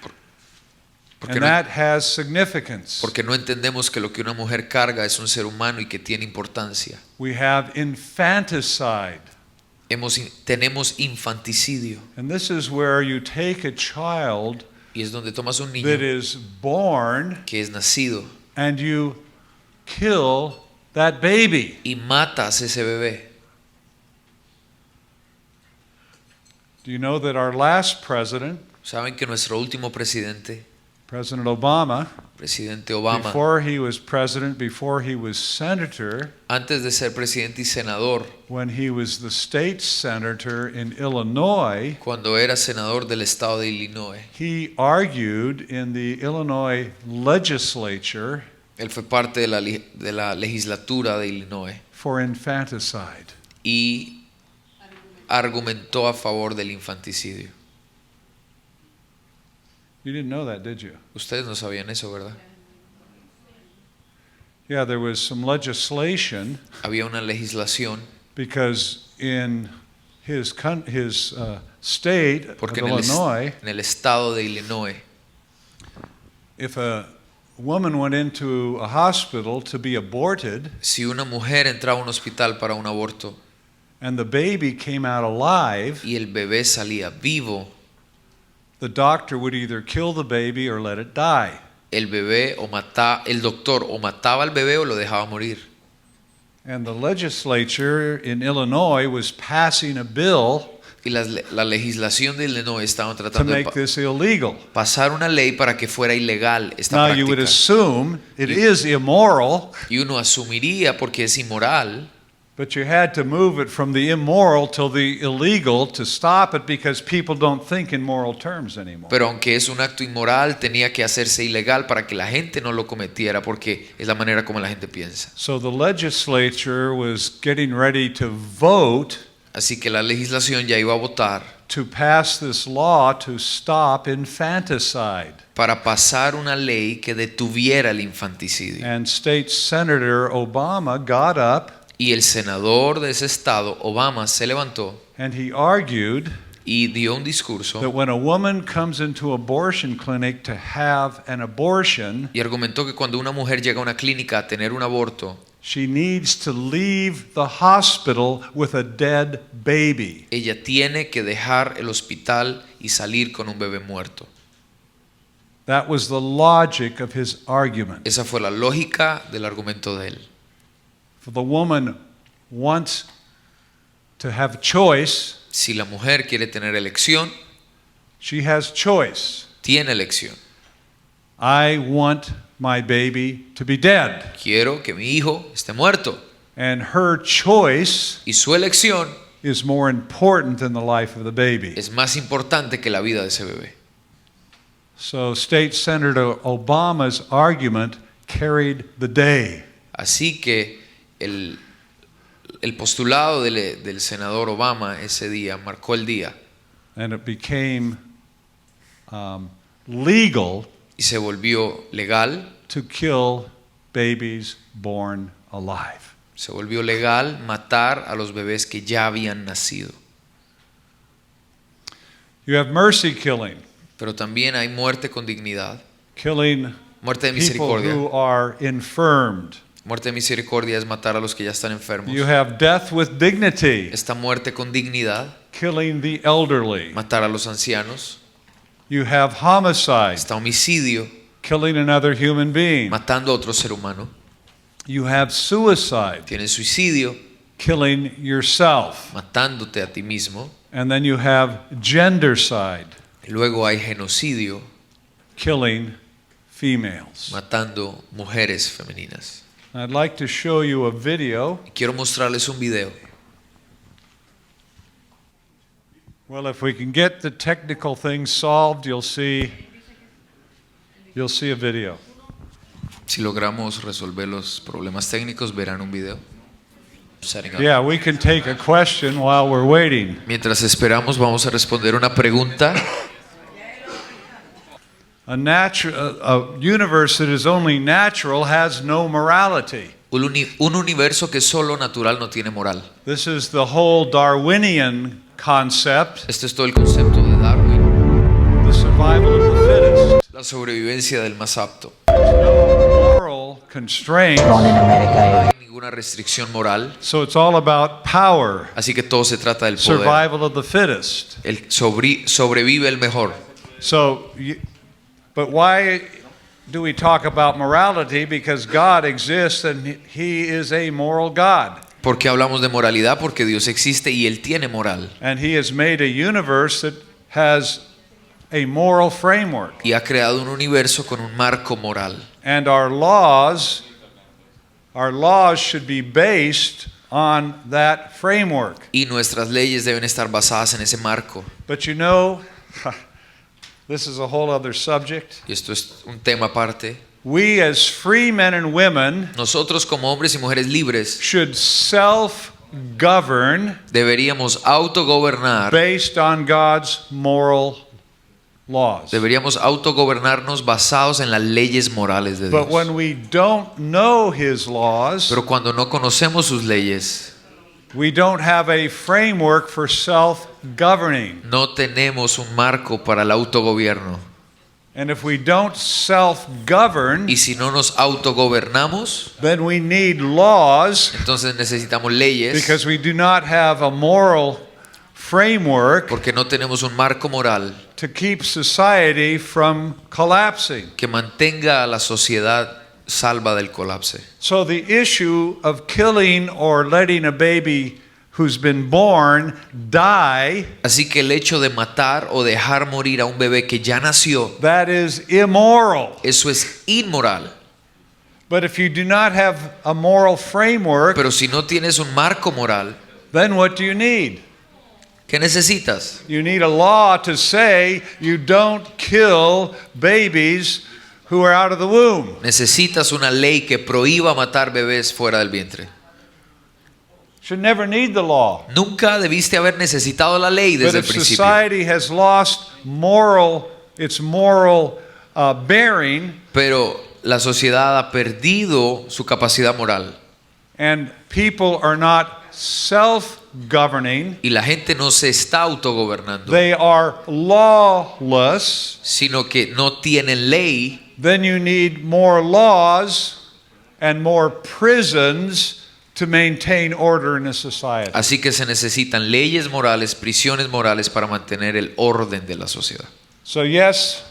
Porque
and
no,
that has significance.
porque no entendemos que lo que una mujer carga es un ser humano y que tiene importancia.
We have infanticide.
Tenemos infanticidio.
And this is where you take a child
Y es donde tomas un
that
niño
is born
que es nacido
and you kill that baby.
y matas ese bebé.
Do you know that our last president,
Saben que nuestro último presidente,
President Obama,
Presidente Obama,
before he was president, before he was senator,
antes de ser presidente y senador,
when he was the state senator in Illinois,
cuando era senador del estado de Illinois,
he argued in the Illinois legislature
él fue parte de la legislatura de Illinois
for infanticide.
y argumentó a favor del infanticidio.
You didn't know that, did you?
Ustedes no sabían eso, ¿verdad?
Yeah, there was some legislation
Había una legislación
because in his state of
porque
Illinois,
en el estado de Illinois,
if a woman went into a hospital to be aborted
si una mujer entraba a un hospital para un aborto
and the baby came out alive,
y el bebé salía vivo,
the doctor would either kill the baby or let it die.
el doctor o mataba al bebé o lo dejaba morir.
And the legislature in Illinois was passing a bill
Y la legislación de Illinois estaban
to
tratando de
make this illegal.
pasar una ley para que fuera ilegal esta
Now you would
práctica.
assume it is immoral,
Y uno asumiría, porque es inmoral,
but you had to move it from the immoral to the illegal to stop it because people don't think in moral terms anymore.
pero aunque es un acto inmoral, tenía que hacerse ilegal para que la gente no lo cometiera, porque es la manera como la gente piensa.
So the legislature was getting ready to vote
Así que la legislación ya iba a votar
to pass this law to stop infanticide.
para pasar una ley que detuviera el infanticidio.
And State Senator Obama got up
Y el senador de ese estado, Obama, se levantó
and he argued
y dio un
that
discurso
when a woman comes into abortion clinic to have an abortion,
y argumentó que cuando una mujer llega a una clínica a tener un aborto,
she needs to leave the hospital with a dead baby.
ella tiene que dejar el hospital y salir con un bebé muerto.
That was the logic of his argument.
Esa fue la lógica del argumento de él.
If the woman wants to have choice,
Si la mujer quiere tener elección,
she has choice.
tiene elección.
I want my baby to be dead.
Quiero que mi hijo esté muerto.
And her choice
Y su elección
is more important than the life of the baby.
es más importante que la vida de ese bebé.
So State Senator Obama's argument carried the day.
Así que el postulado del senador Obama ese día marcó el día
And it became legal
y se volvió legal.
to kill babies born alive.
Se volvió legal matar a los bebés que ya habían nacido.
You have mercy killing,
Pero también hay muerte con dignidad,
killing
muerte de
people
misericordia.
who are infirmed.
Muerte de misericordia es matar a los que ya están enfermos.
You have death with dignity,
Esta muerte con dignidad,
killing the elderly.
matar a los ancianos.
You have homicide,
Está homicidio,
killing another human being.
matando a otro ser humano.
You have suicide,
Tienes suicidio,
killing yourself.
matándote a ti mismo.
And then you have gendercide,
Luego hay genocidio,
killing females.
matando mujeres femeninas.
I'd like to show you a video.
Quiero mostrarles un video.
Well, if we can get the technical things solved, you'll see a video.
Si logramos resolver los problemas técnicos, verán un video. Setting up.
Yeah, we can take a question while we're waiting.
Mientras esperamos, vamos a responder una pregunta.
A universe that is only natural has no morality.
Un universo que es solo natural no tiene moral.
This is the whole Darwinian concept,
Este es todo el concepto de Darwin.
the survival of the fittest.
La sobrevivencia del más apto.
There's no moral constraints,
Born in America.
No hay ninguna restricción moral.
so it's all about power,
Así que todo se trata del poder.
survival of the fittest.
Sobrevive el mejor.
But why do we talk about morality? Because God exists and He is a moral God.
¿Por qué hablamos de moralidad? Porque Dios existe y Él tiene moral.
And He has made a universe that has a moral framework.
y ha creado un universo con un marco moral.
And our laws should be based on that framework.
Y nuestras leyes deben estar basadas en ese marco.
But you know, this is a whole other subject.
Y esto es un tema aparte.
We as free men and women
Nosotros como hombres y mujeres libres
should self-govern
deberíamos autogobernar,
based on God's moral laws.
deberíamos autogobernarnos basados en las leyes morales de Dios.
But when we don't know His laws,
Pero cuando no conocemos sus leyes,
we don't have a framework for self-governing.
no tenemos un marco para el autogobierno.
And if we don't self-govern,
Y si no nos autogobernamos,
then we need laws
entonces necesitamos leyes
because we do not have a moral framework
porque no tenemos un marco moral
to keep society from collapsing.
que mantenga a la sociedad salva del colapso.
So the issue of killing or letting a baby who's been born die,
Así que el hecho de matar o dejar morir a un bebé que ya nació,
that is immoral.
eso es inmoral.
But if you do not have a moral framework,
Pero si no tienes un marco moral,
then what do you need?
¿qué necesitas?
You need a law to say you don't kill babies who are out of the womb.
Necesitas una ley que prohíba matar bebés fuera del vientre.
Should never need the law.
Nunca debiste haber necesitado la ley
But
desde el
if
principio.
society has lost its moral bearing,
Pero la sociedad ha perdido su capacidad moral
and people are not self-governing,
y la gente no se está autogobernando,
they are lawless,
sino que no tienen ley,
then you need more laws and more prisons to maintain order in a society.
así que se necesitan leyes morales, prisiones morales para mantener el orden de la sociedad.
So yes,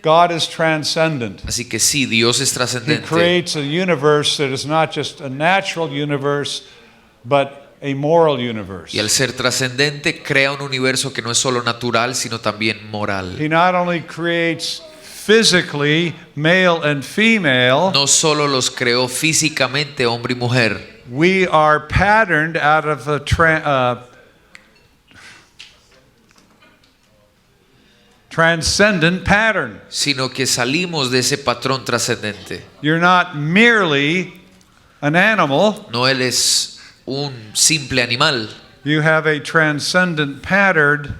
God is transcendent.
Así que sí, Dios es
He
trascendente
creates a universe that is not just a natural universe, but a moral universe.
y al ser trascendente crea un universo que no es solo natural, sino también moral.
He not only creates physically male and female,
No solo los creó físicamente hombre y mujer,
we are patterned out of a transcendent pattern.
sino que salimos de ese patrón trascendente.
You're not merely an animal,
No él es un simple animal,
you have a transcendent pattern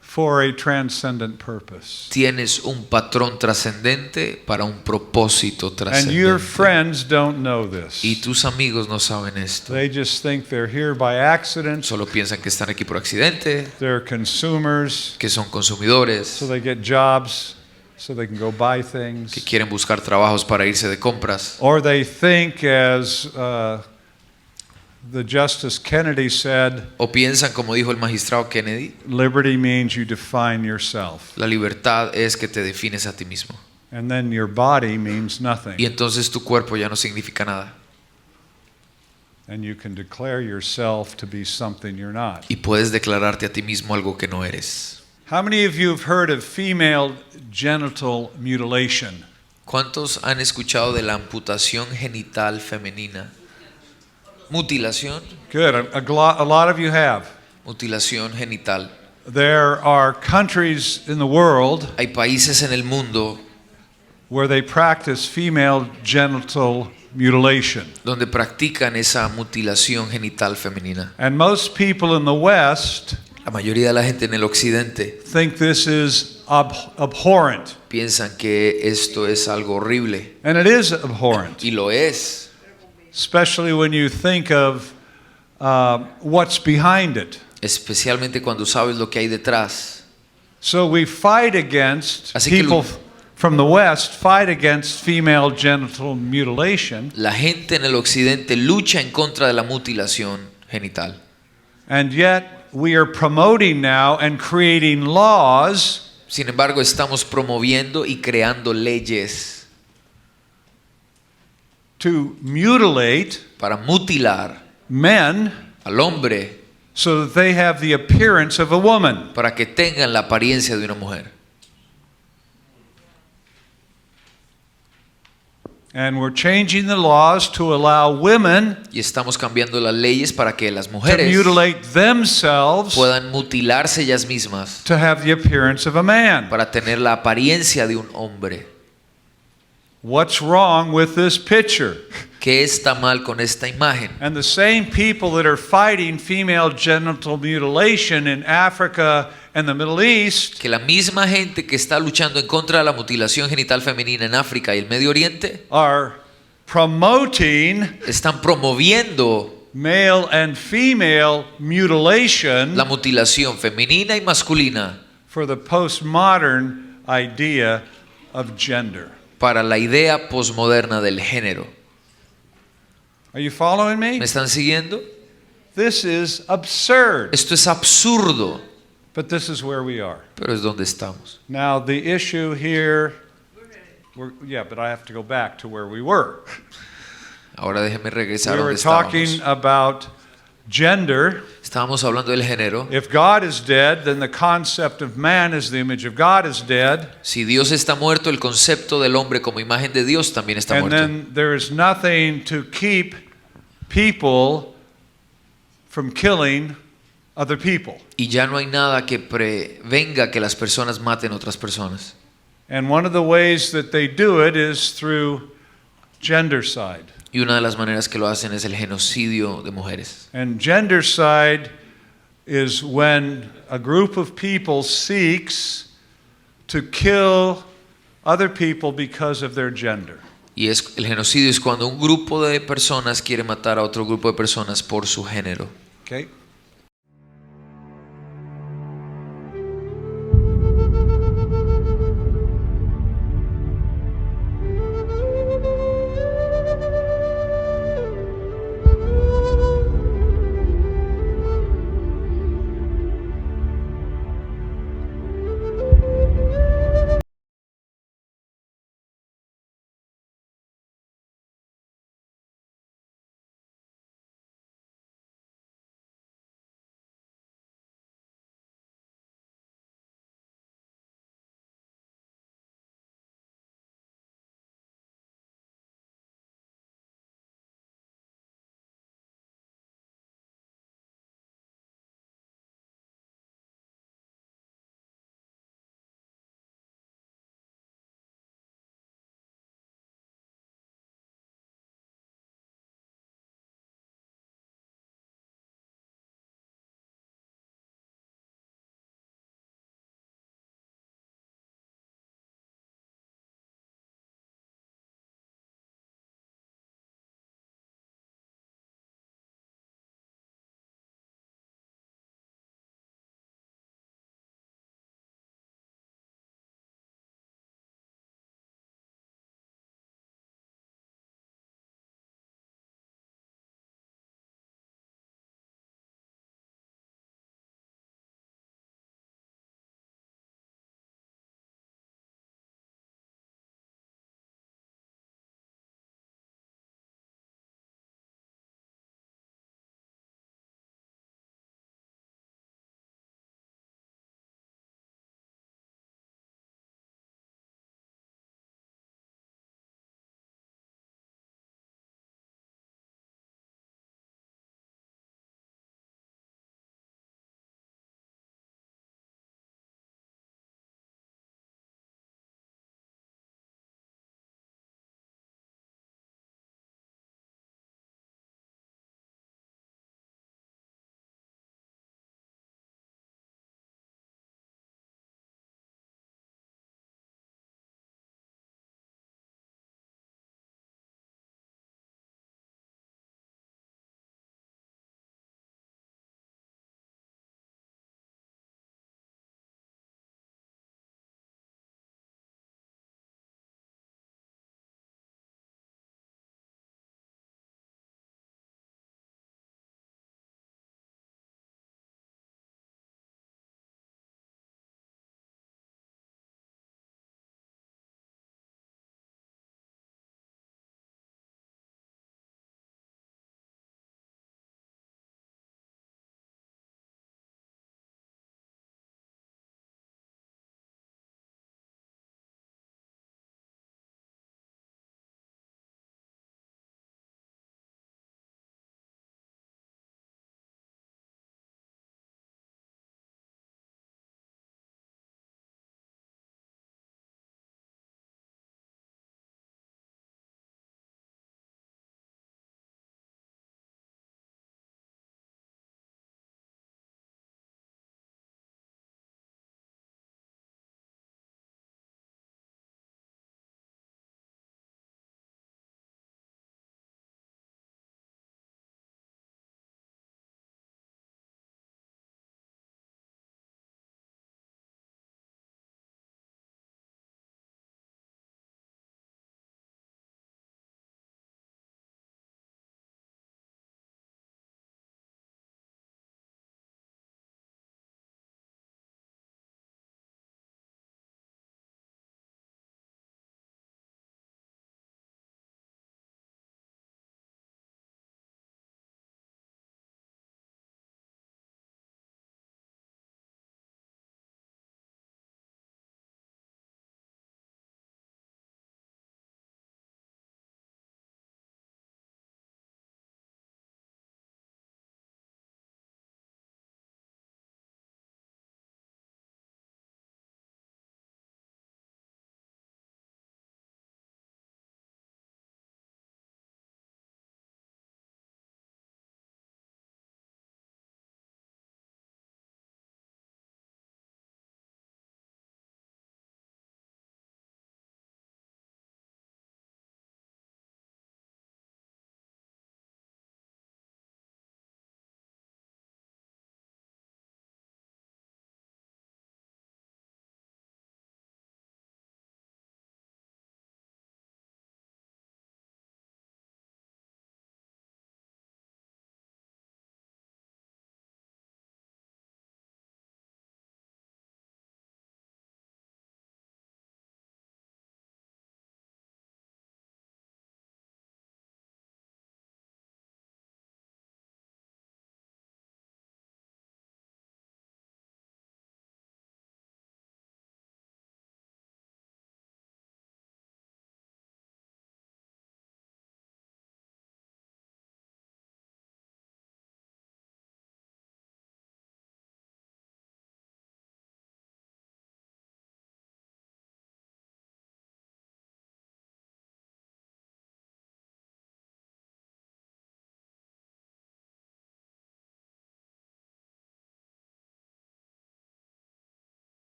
for a transcendent purpose.
tienes un patrón trascendente para un propósito
And your
trascendente.
friends don't know this.
Y tus amigos no saben esto.
They just think they're here by accident.
Solo piensan que están aquí por accidente,
They're consumers,
que son consumidores,
so they get jobs so they can go buy things.
que quieren buscar trabajos para irse de compras.
Or they think, as the Justice Kennedy said,
O piensan, como dijo el magistrado Kennedy,
liberty means you define yourself.
la libertad es que te defines a ti mismo.
And then your body means
Y
nothing.
entonces tu cuerpo ya no significa nada.
And you can declare yourself to be something you're not.
Y puedes declararte a ti mismo algo que no eres.
How many of you have heard of female genital mutilation?
¿Cuántos han escuchado de la amputación genital femenina? Mutilación,
Good. A lot of you have.
mutilación genital.
There are countries in the world
Hay países en el mundo
where they practice female genital mutilation.
donde practican esa mutilación genital femenina.
And most people in the West
La mayoría de la gente en el occidente
think this is abhorrent.
piensan que esto es algo horrible.
And it is abhorrent,
Y lo es,
especially when you think of what's behind it.
especialmente cuando sabes lo que hay detrás.
So we fight against,
Así que
people from the West fight against female genital mutilation,
La gente en el occidente lucha en contra de la mutilación genital.
and yet we are promoting now and creating laws
Sin embargo, estamos promoviendo y creando leyes
to mutilate
para mutilar
men
al hombre
so that they have the appearance of a woman.
para que tengan la apariencia de una mujer.
And we're changing the laws to allow women
Y estamos cambiando las leyes para que las
to
mujeres
mutilate themselves
puedan mutilarse ellas mismas
to have the appearance of a man.
para tener la apariencia de un hombre.
What's wrong with this picture?
¿Qué está mal con esta imagen?
And the same people that are fighting female genital mutilation in Africa and the Middle East
Que la misma gente que está luchando en contra de la mutilación genital femenina en África y el Medio Oriente
are promoting
están promoviendo
male and female mutilation
la mutilación femenina y masculina
for the postmodern idea of gender.
para la idea posmoderna del género.
Are you following me?
¿Me están siguiendo?
This is absurd,
Esto es absurdo,
but this is where we are.
pero es donde estamos.
Now, the issue here, yeah, but I have to go back to where we were.
Ahora déjeme regresar
We
a
were
donde
talking
estábamos.
about gender.
Estábamos hablando del género.
If God is dead, then the concept of man as the image of God is dead.
Si Dios está muerto, el concepto del hombre como imagen de Dios también está
And
muerto.
then there is nothing to keep people from killing other people.
Y ya no hay nada que prevenga que las personas maten a otras personas.
And one of the ways that they do it is through gendercide.
Y una de las maneras que lo hacen es el genocidio de mujeres.
And gendercide is when a group of people seeks to kill other people because of their gender.
Y el genocidio es cuando un grupo de personas quiere matar a otro grupo de personas por su género.
Okay?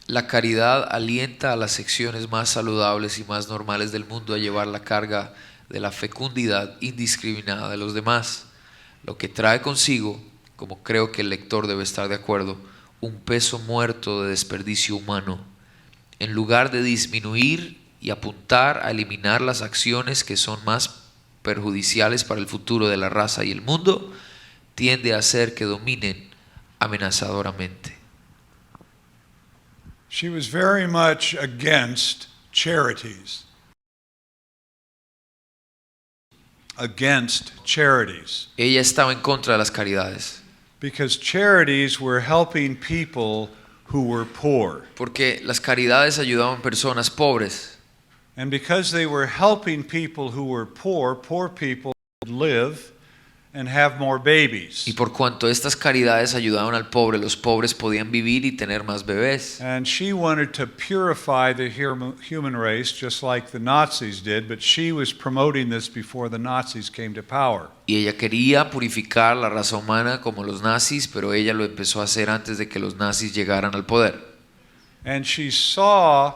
La caridad alienta a las secciones más saludables y más normales del mundo a llevar la carga de la fecundidad indiscriminada de los demás, lo que trae consigo, como creo que el lector debe estar de acuerdo, un peso muerto de desperdicio humano. En lugar de disminuir y apuntar a eliminar las acciones que son más perjudiciales para el futuro de la raza y el mundo, tiende a hacer que dominen amenazadoramente.
She was very much against charities. Against charities.
Ella estaba en contra de las caridades,
Because charities were helping people who were poor.
porque las caridades ayudaban personas pobres.
And because they were helping people who were poor people would live and have more babies.
Y por cuanto estas caridades ayudaban al pobre, los pobres podían vivir y tener más bebés.
And she wanted to purify the human race just like the Nazis did, but she was promoting this before the Nazis came to power.
Y ella quería purificar la raza humana como los nazis, pero ella lo empezó a hacer antes de que los nazis llegaran al poder.
And she saw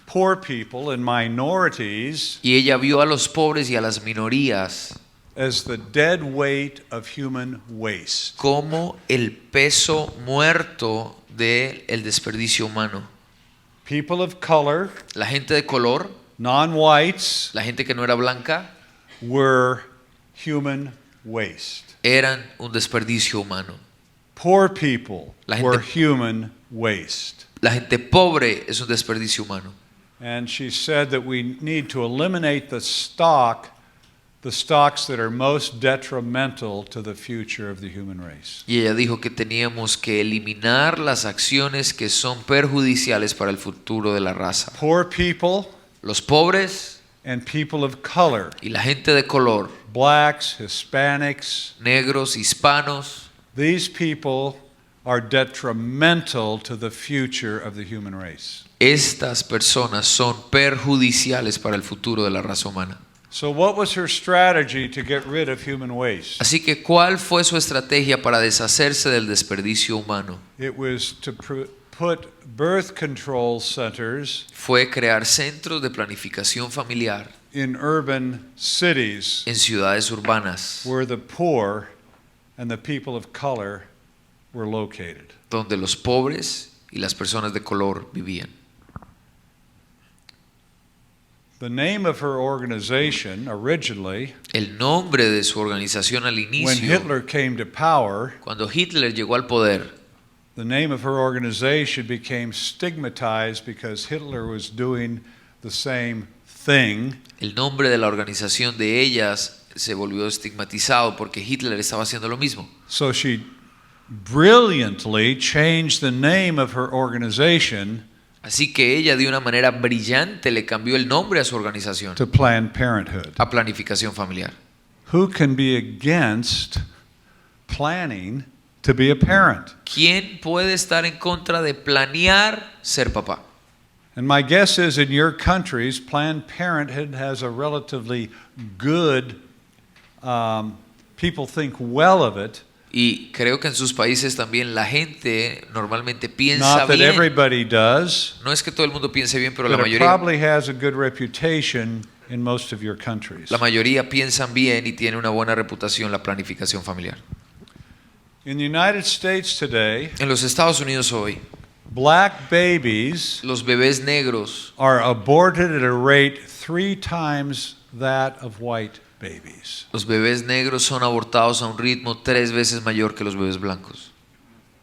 poor people and minorities
Y ella vio a los pobres y a las minorías
as the dead weight of human waste.
como el peso muerto del desperdicio humano.
People of color,
La gente de color,
non-whites,
la gente que no era blanca,
were human waste.
eran un desperdicio humano.
Poor people
La gente-
were human waste.
La gente pobre es un desperdicio humano.
And she said that we need to eliminate the stocks that are most detrimental to the future of the human race.
Y ella dijo que teníamos que eliminar las acciones que son perjudiciales para el futuro de la raza.
Poor people
Los pobres
and people of color,
y la gente de color,
blacks, Hispanics,
negros, hispanos,
these people are detrimental to the future of the human race.
estas personas son perjudiciales para el futuro de la raza humana.
So what was her strategy to get rid of human waste?
Así que, ¿cuál fue su estrategia para deshacerse del desperdicio humano?
It was to put birth control centers
Fue crear centros de planificación familiar
in urban cities
en ciudades urbanas,
where the poor and the people of color were located.
donde los pobres y las personas de color vivían.
The name of her organization originally,
El nombre de su organización al
when
inicio,
Hitler came to power,
cuando Hitler llegó al poder,
the name of her organization became stigmatized because Hitler was doing the same thing.
el nombre de la organización de ellas se volvió estigmatizado porque Hitler estaba haciendo lo mismo.
So she brilliantly changed the name of her organization
Así que ella de una manera brillante le cambió el nombre a su organización,
to Planned Parenthood.
a Planificación Familiar.
Who can be against planning to be a parent?
¿Quién puede estar en contra de planear ser papá?
And my guess is in your countries, Planned Parenthood has a relatively good, people think well of it.
Y creo que en sus países también la gente normalmente piensa
Not that
bien.
everybody does,
No es que todo el mundo piense bien, pero la
but it
mayoría,
probably has a good reputation in most of your countries.
la mayoría piensan bien y tiene una buena reputación la planificación familiar.
In the United States today,
En los Estados Unidos hoy,
black babies
los bebés negros
are aborted at a rate 3 times that of white babies.
Los bebés negros son abortados a un ritmo 3 veces mayor que los bebés blancos.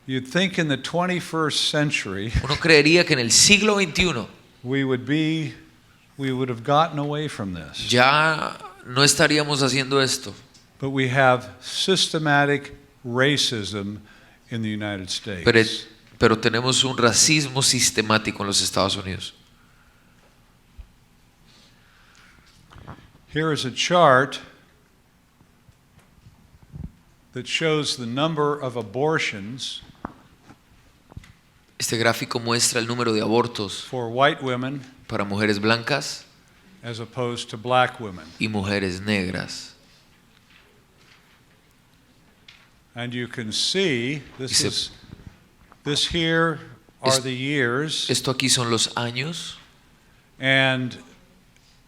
You'd think in the 21st century
Uno creería que en el siglo XXI
we would have gotten away from this.
ya no estaríamos haciendo esto.
But we have systematic racism in the United States.
Pero tenemos un racismo sistemático en los Estados Unidos.
Here is a chart that shows the number of abortions
Este gráfico muestra el número de abortos
for white women
para mujeres blancas
as opposed to black women.
y mujeres negras.
And you can see
Y se-
this here are the years.
Esto aquí son los años.
And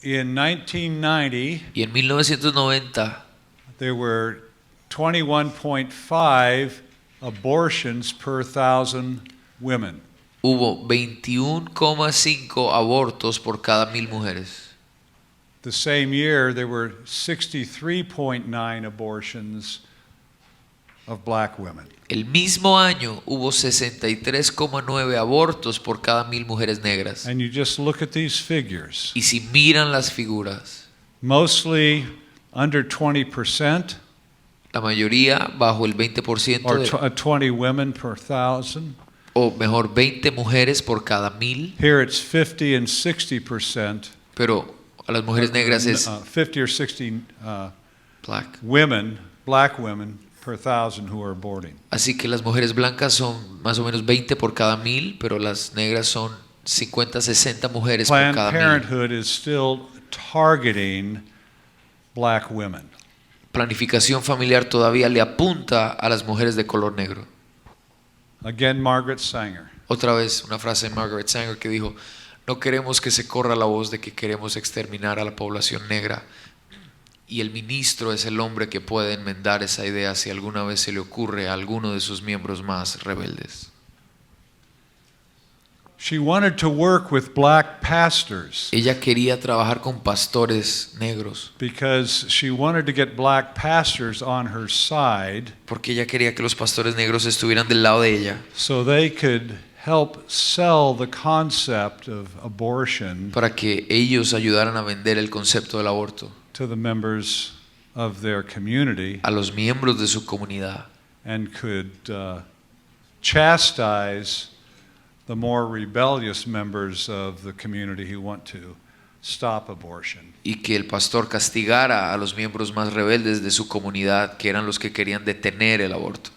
in 1990,
Y en 1990
there were 21.5 abortions per 1,000 women.
hubo 21,5 abortos por cada 1000 mujeres.
The same year, there were 63.9 abortions of black women.
El mismo año hubo 63,9 abortos por cada 1000 mujeres negras.
And you just look at these figures.
Y si miran las figuras,
Mostly under 20%,
la mayoría bajo el 20%
or
de,
20 women per 1,000.
o mejor 20 mujeres por cada 1000,
Here it's 50 and 60%.
pero a las mujeres negras es
50 or 60
black.
women, black women per 1,000 who are aborting.
Así que las mujeres blancas son más o menos 20 por cada 1000, pero las negras son 50, 60 mujeres por
Planned
cada 1000.
Parenthood is still targeting black women.
Planificación familiar todavía le apunta a las mujeres de color negro.
Again, Margaret Sanger.
Otra vez una frase de Margaret Sanger que dijo: no queremos que se corra la voz de que queremos exterminar a la población negra, y el ministro es el hombre que puede enmendar esa idea si alguna vez se le ocurre a alguno de sus miembros más rebeldes.
She wanted to work with black pastors
Ella quería trabajar con pastores negros
because she wanted to get black pastors on her side
porque ella quería que los pastores negros estuvieran del lado de ella
so they could help sell the concept of abortion
para que ellos ayudaran a vender el concepto del aborto
to the members of their community
a los miembros de su comunidad
and could chastise the more rebellious members of the community who want to stop abortion.
y que el pastor castigara a los miembros más rebeldes de su comunidad, que eran los que querían detener el aborto.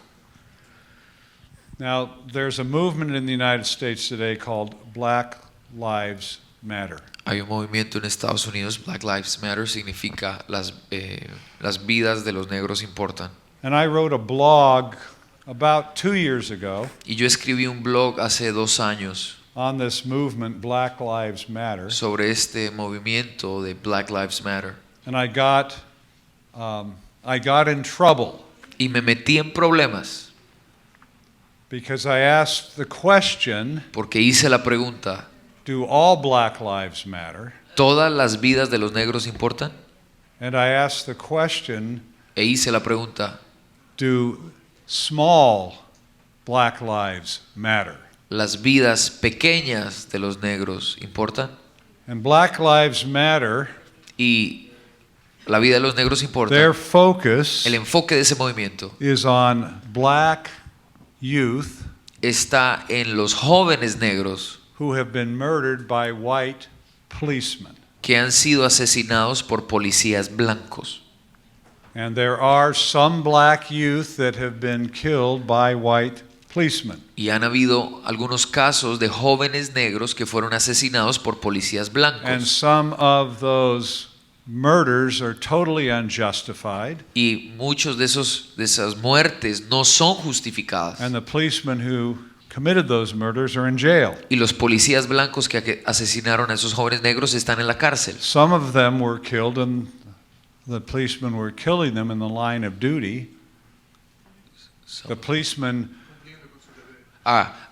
Now, there's a movement in the United States today called Black Lives Matter.
Hay un movimiento en Estados Unidos, Black Lives Matter, significa las vidas de los negros importan.
And I wrote a blog about 2 years ago
Y yo escribí un blog hace 2 años
on this movement, Black Lives Matter,
sobre este movimiento de Black Lives Matter.
and I got in trouble
Y me metí en problemas
because I asked the question,
porque hice la pregunta:
do all Black Lives matter?
¿todas las vidas de los negros importan?
And I asked the question,
E hice la pregunta:
do small Black Lives matter?
¿las vidas pequeñas de los negros importan?
And Black Lives Matter,
Y la vida de los negros importa.
their focus
El enfoque de ese movimiento
is on black youth
está en los jóvenes negros
who have been murdered by white policemen.
que han sido asesinados por policías blancos.
And there are some black youth that have been killed by white policemen.
Y han habido algunos casos de jóvenes negros que fueron asesinados por policías
And
blancos.
some of those murders are totally unjustified.
Y muchos de esas muertes no son justificadas.
And the policemen who committed those murders are in jail.
Y los policías blancos que asesinaron a esos jóvenes negros están en la cárcel.
Some of them were killed and the policemen were killing them in the line of duty. The policemen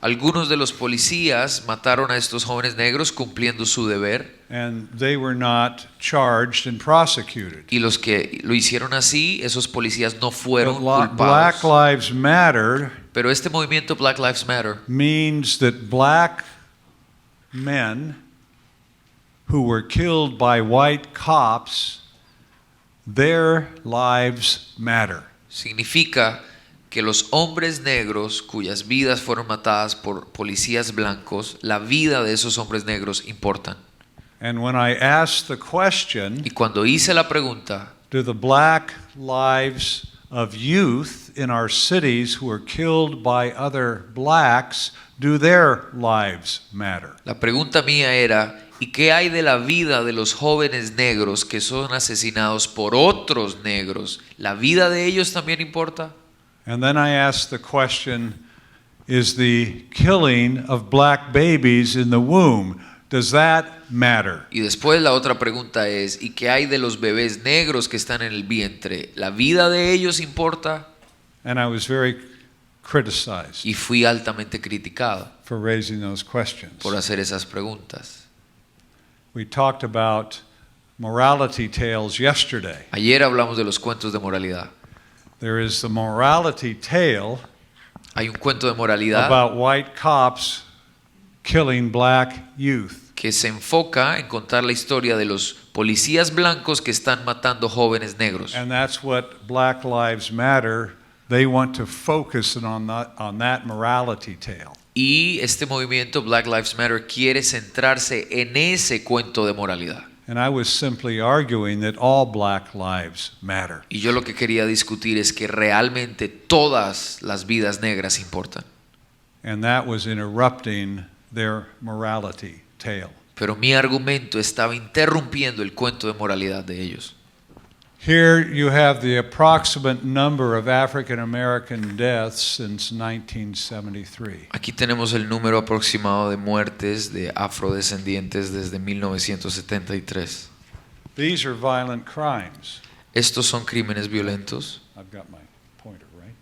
Algunos de los policías mataron a estos jóvenes negros cumpliendo su deber.
and they were not charged and prosecuted.
Y los que lo hicieron así, esos policías no fueron
But
culpados.
Black Lives Matter
Pero este movimiento Black Lives Matter
means that black men who were killed by white cops, their lives matter.
significa que los hombres negros cuyas vidas fueron matadas por policías blancos, la vida de esos hombres negros importan.
And when I asked the question,
Y cuando hice la pregunta,
do the black lives of youth in our cities who are killed by other blacks, do their lives matter?
la pregunta mía era: ¿y qué hay de la vida de los jóvenes negros que son asesinados por otros negros? ¿La vida de ellos también importa?
And then I asked the question, is the killing of black babies in the womb. Does that matter?
Y después la otra pregunta es, ¿y qué hay de los bebés negros que están en el vientre? ¿La vida de ellos importa?
And I was very criticized
Y fui altamente criticado
for raising those questions.
por hacer esas preguntas.
We talked about morality tales yesterday.
Ayer hablamos de los cuentos de moralidad.
There is the morality tale
Hay un cuento de moralidad
about white cops killing black youth.
que se enfoca en contar la historia de los policías blancos que están matando jóvenes negros.
And that's what Black Lives Matter, they want to focus on that morality tale.
Y este movimiento Black Lives Matter quiere centrarse en ese cuento de moralidad.
And I was simply arguing that all black lives matter.
Y yo lo que quería discutir es que realmente todas las vidas negras importan.
And that was interrupting their morality tale.
Pero mi argumento estaba interrumpiendo el cuento de moralidad de ellos.
Here you have the approximate number of African American deaths since 1973.
Aquí tenemos el número aproximado de muertes de afrodescendientes desde 1973.
These are violent crimes.
Estos son crímenes violentos.
I've got my pointer, right?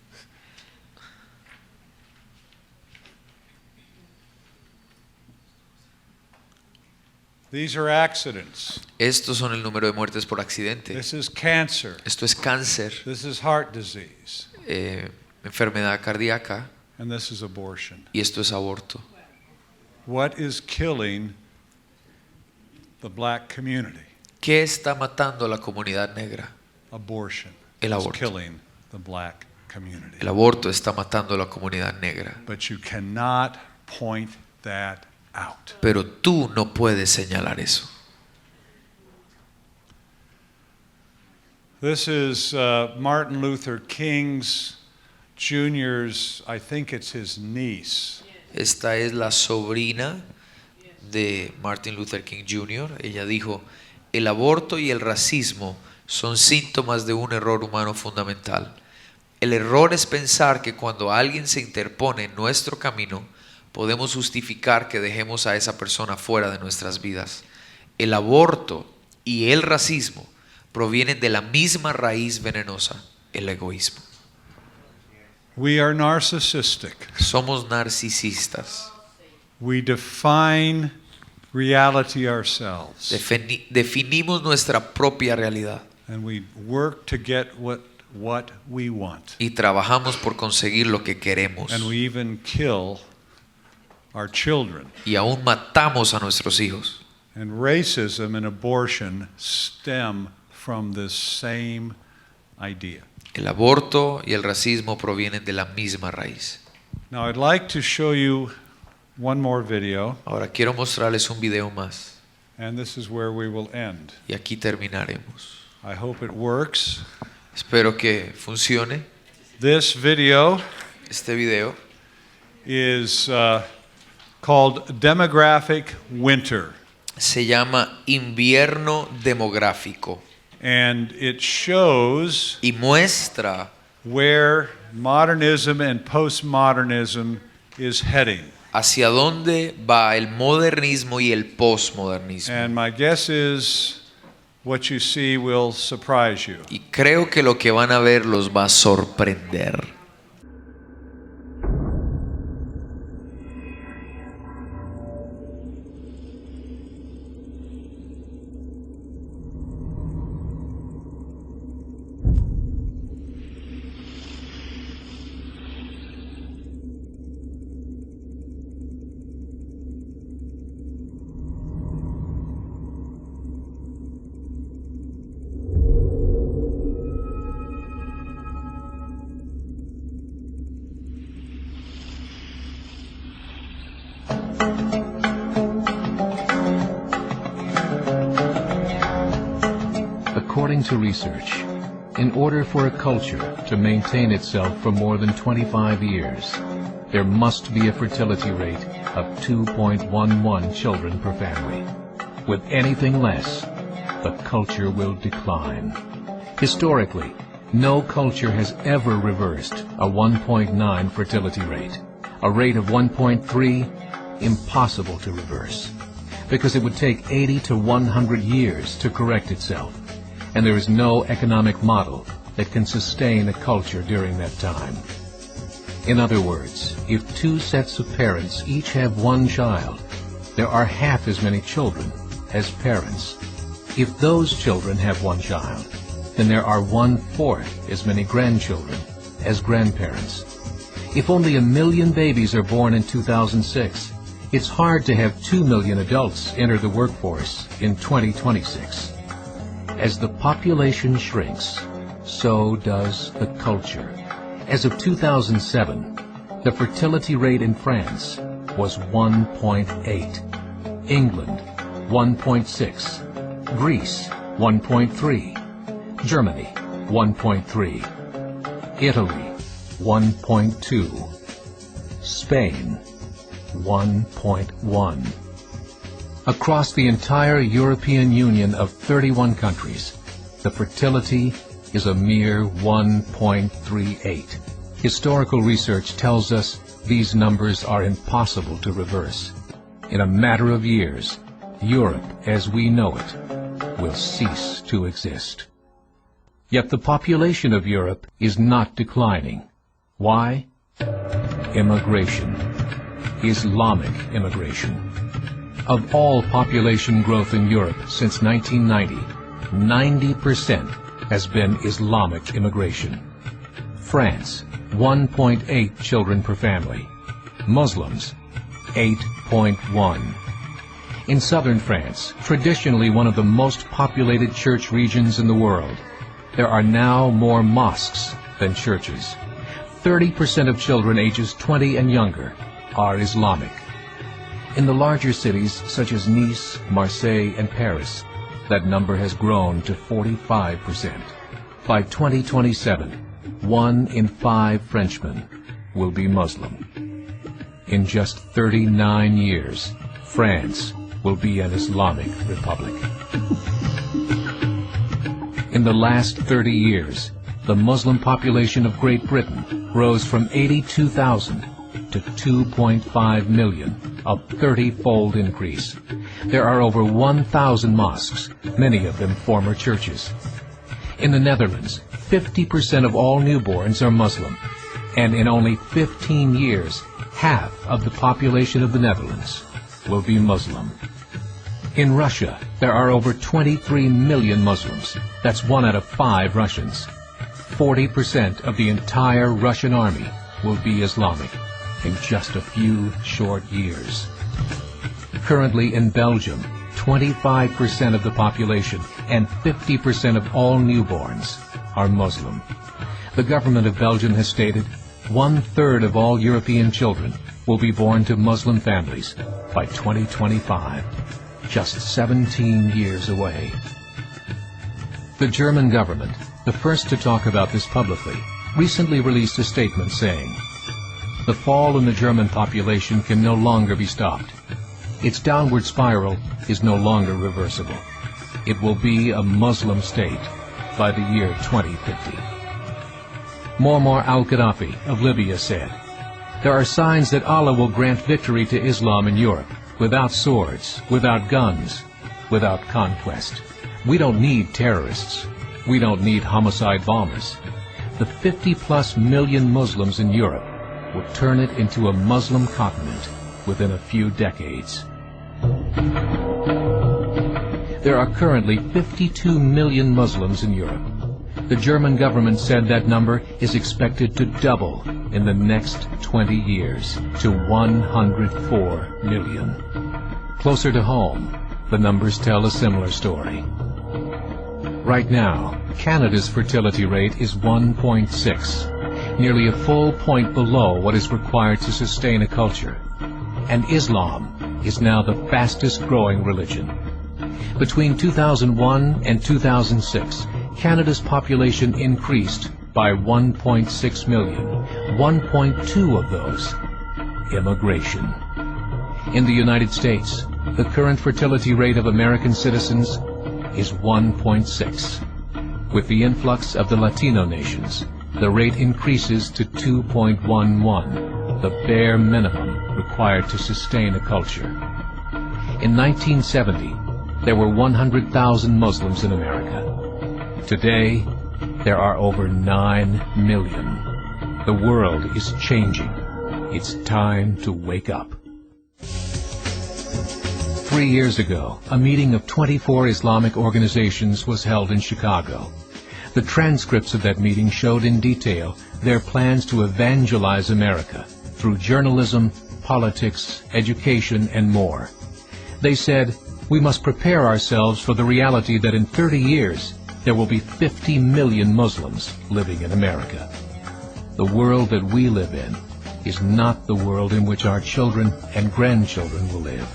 These are accidents.
Estos son el número de muertes por accidente.
This is cancer.
Esto es cáncer,
This is heart disease.
enfermedad cardíaca
And this is abortion.
y esto es aborto.
What is killing the black community?
¿Qué está matando a la comunidad negra?
Abortion.
El
is
aborto.
killing the black community.
El aborto está matando a la comunidad negra.
But you cannot point that out.
Pero tú no puedes señalar eso.
This is Martin Luther King's Jr.'s, I think it's his niece.
Esta es la sobrina de Martin Luther King Jr. Ella dijo, el aborto y el racismo son síntomas de un error humano fundamental. El error es pensar que cuando alguien se interpone en nuestro camino, podemos justificar que dejemos a esa persona fuera de nuestras vidas. El aborto y el racismo provienen de la misma raíz venenosa, el egoísmo.
We are narcissistic.
Somos narcisistas.
We define reality ourselves.
Definimos nuestra propia realidad
And we work to get what we want.
y trabajamos por conseguir lo que queremos.
And we even kill our children.
Y aún matamos a nuestros hijos.
And racism and abortion stem from this same idea.
El aborto y el racismo provienen de la misma raíz.
Now I'd like to show you one more video,
Ahora quiero mostrarles un video más
and this is where we will end.
y aquí terminaremos.
I hope it works.
Espero que funcione.
This video
Este video
is called Demographic Winter,
se llama Invierno Demográfico
and it shows
y muestra
where modernism and postmodernism is heading.
hacia dónde va el modernismo y el postmodernismo.
And my guess is what you see will surprise you.
Y creo que lo que van a ver los va a sorprender.
According to research, in order for a culture to maintain itself for more than 25 years, there must be a fertility rate of 2.11 children per family. With anything less, the culture will decline. Historically, no culture has ever reversed a 1.9 fertility rate. A rate of 1.3, impossible to reverse, because it would take 80 to 100 years to correct itself, and there is no economic model that can sustain a culture during that time. In other words, if two sets of parents each have one child, there are half as many children as parents. If those children have one child, then there are 1/4 as many grandchildren as grandparents. If only 1 million babies are born in 2006, it's hard to have 2 million adults enter the workforce in 2026. As the population shrinks, so does the culture. As of 2007, the fertility rate in France was 1.8, England 1.6, Greece 1.3, Germany 1.3, Italy 1.2, Spain 1.1. Across the entire European Union of 31 countries, the fertility is a mere 1.38. Historical research tells us these numbers are impossible to reverse. In a matter of years, Europe as we know it will cease to exist. Yet the population of Europe is not declining. Why? Immigration. Islamic immigration. Of all population growth in Europe since 1990, 90% has been Islamic immigration. France, 1.8 children per family. Muslims, 8.1. In southern France, traditionally one of the most populated church regions in the world, there are now more mosques than churches. 30% of children ages 20 and younger are Islamic. In the larger cities such as Nice, Marseille, and Paris, that number has grown to 45%. By 2027, 1 in 5 Frenchmen will be Muslim. In just 39 years, France will be an Islamic republic. In the last 30 years, the Muslim population of Great Britain rose from 82,000 to 2.5 million, a 30-fold increase. There are over 1,000 mosques, many of them former churches. In the Netherlands, 50% of all newborns are Muslim, and in only 15 years, half of the population of the Netherlands will be Muslim. In Russia, there are over 23 million Muslims. That's 1 out of 5 Russians. 40% of the entire Russian army will be Islamic in just a few short years. Currently in Belgium, 25% of the population and 50% of all newborns are Muslim. The government of Belgium has stated 1/3 of all European children will be born to Muslim families by 2025, just 17 years away. The German government, the first to talk about this publicly, recently released a statement saying, "The fall in the German population can no longer be stopped. Its downward spiral is no longer reversible. It will be a Muslim state by the year 2050. Muammar al-Gaddafi of Libya said, "There are signs that Allah will grant victory to Islam in Europe, without swords, without guns, without conquest. We don't need terrorists. We don't need homicide bombers. The 50+ million Muslims in Europe will turn it into a Muslim continent within a few decades." There are currently 52 million Muslims in Europe. The German government said that number is expected to double in the next 20 years to 104 million. Closer to home, the numbers tell a similar story. Right now, Canada's fertility rate is 1.6, nearly a full point below what is required to sustain a culture. And Islam is now the fastest growing religion. Between 2001 and 2006, Canada's population increased by 1.6 million, 1.2 of those immigration. In the United States, the current fertility rate of American citizens is 1.6. With the influx of the Latino nations, the rate increases to 2.11, the bare minimum required to sustain a culture. In 1970, there were 100,000 Muslims in America. Today, there are over 9 million. The world is changing. It's time to wake up. 3 years ago, a meeting of 24 Islamic organizations was held in Chicago. The transcripts of that meeting showed in detail their plans to evangelize America through journalism, politics, education, and more. They said, we must prepare ourselves for the reality that in 30 years, there will be 50 million Muslims living in America. The world that we live in is not the world in which our children and grandchildren will live.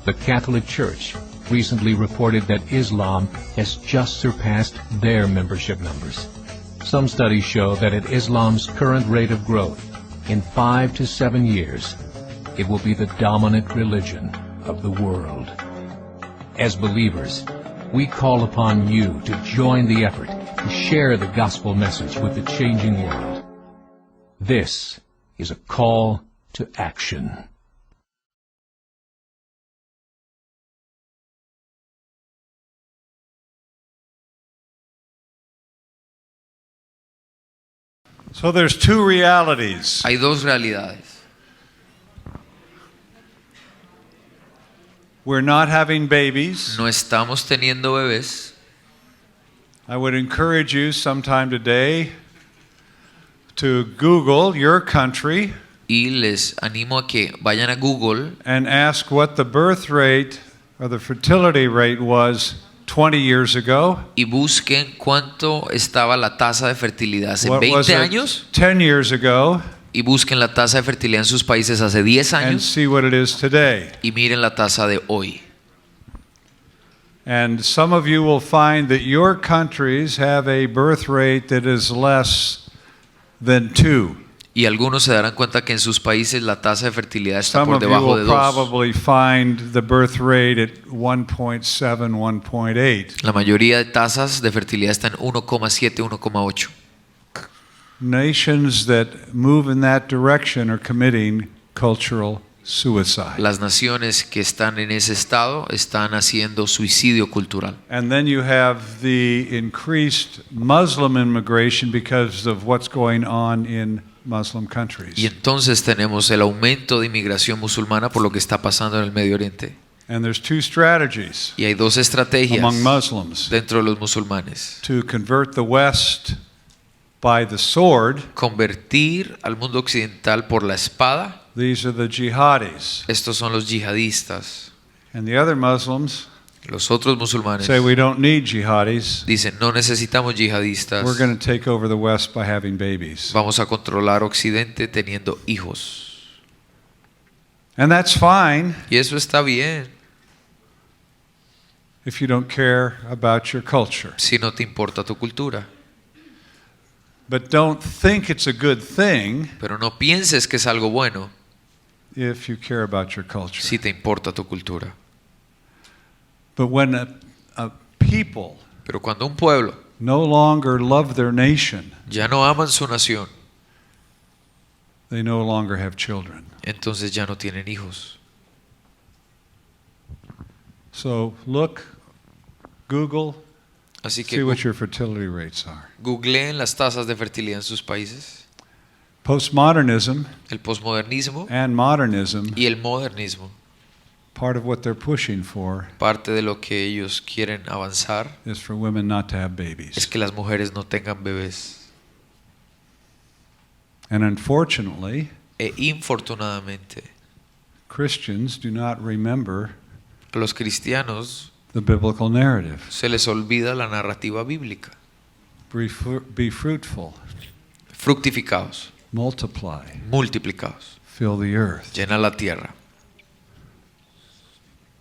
The Catholic Church recently reported that Islam has just surpassed their membership numbers. Some studies show that at Islam's current rate of growth, in 5 to 7 years, it will be the dominant religion of the world. As believers, we call upon you to join the effort to share the gospel message with the changing world. This is a call to action.
So there's two realities.
Hay dos realidades.
We're not having babies.
No estamos teniendo bebés.
I would encourage you sometime today to Google your country
Y les animo a que vayan a Google
and ask what the birth rate or the fertility rate was 20 years ago.
y busquen cuánto estaba la tasa de fertilidad hace
What was
20
it
años
10 years ago,
y busquen la tasa de fertilidad en sus países hace 10
and
años
see what it is today.
y miren la tasa de hoy.
And some of you will find that your countries have a birth rate that is less than 2.
Y algunos se darán cuenta que en sus países la tasa de fertilidad está
Some
por
of you
debajo de
will
2.
probably find the birth rate at 1.7, 1.8.
La mayoría de tasas de fertilidad están 1,7, 1,8.
Nations that move in that direction are committing cultural suicide.
Las naciones que están en ese estado están haciendo suicidio cultural.
And then you have the increased Muslim immigration because of what's going on in Muslim
Y
countries.
entonces tenemos el aumento de inmigración musulmana por lo que está pasando en el Medio Oriente.
And there's two strategies
Y hay dos estrategias
among Muslims
dentro de los musulmanes.
to convert the West by the sword.
Convertir al mundo occidental por la espada.
These are the jihadis.
Estos son los yihadistas.
And the other Muslims
Los otros musulmanes
say we don't need jihadis.
dicen no necesitamos yihadistas.
We're going to take over the West by having babies.
Vamos a controlar Occidente teniendo hijos.
And that's fine
Y eso está bien
if you don't care about your culture.
si no te importa tu cultura.
But don't think it's a good thing
Pero no pienses que es algo bueno
if you care about your culture.
si te importa tu cultura.
But when a people
Pero cuando un pueblo
no longer love their nation,
ya no aman su nación,
they no longer have children.
entonces ya no tienen hijos.
So look, Google,
Así que
see what your fertility rates are.
googleen las tasas de fertilidad en sus países.
Postmodernism
El posmodernismo
and modernism,
y el modernismo,
part of what they're pushing for
parte de lo que ellos quieren avanzar
is for women not to have
es
babies.
que las mujeres no tengan bebés.
And unfortunately,
E infortunadamente,
Christians do not remember
a los cristianos
the biblical narrative.
se les olvida la narrativa bíblica.
Be fruitful,
Fructificados,
multiply,
multiplicados,
fill the earth.
llena la tierra.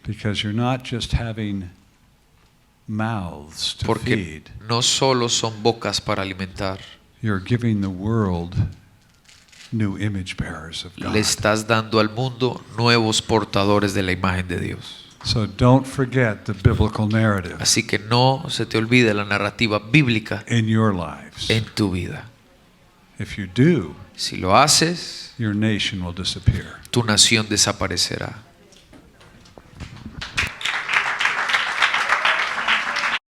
Because you're not just having mouths to
Porque
feed,
no solo son bocas para alimentar,
you're giving the world new image bearers of God.
le estás dando al mundo nuevos portadores de la imagen de Dios.
So don't forget the biblical narrative
Así que no se te olvide la narrativa bíblica
in your lives.
en tu vida.
If you do,
Si lo haces,
your nation will disappear.
tu nación desaparecerá.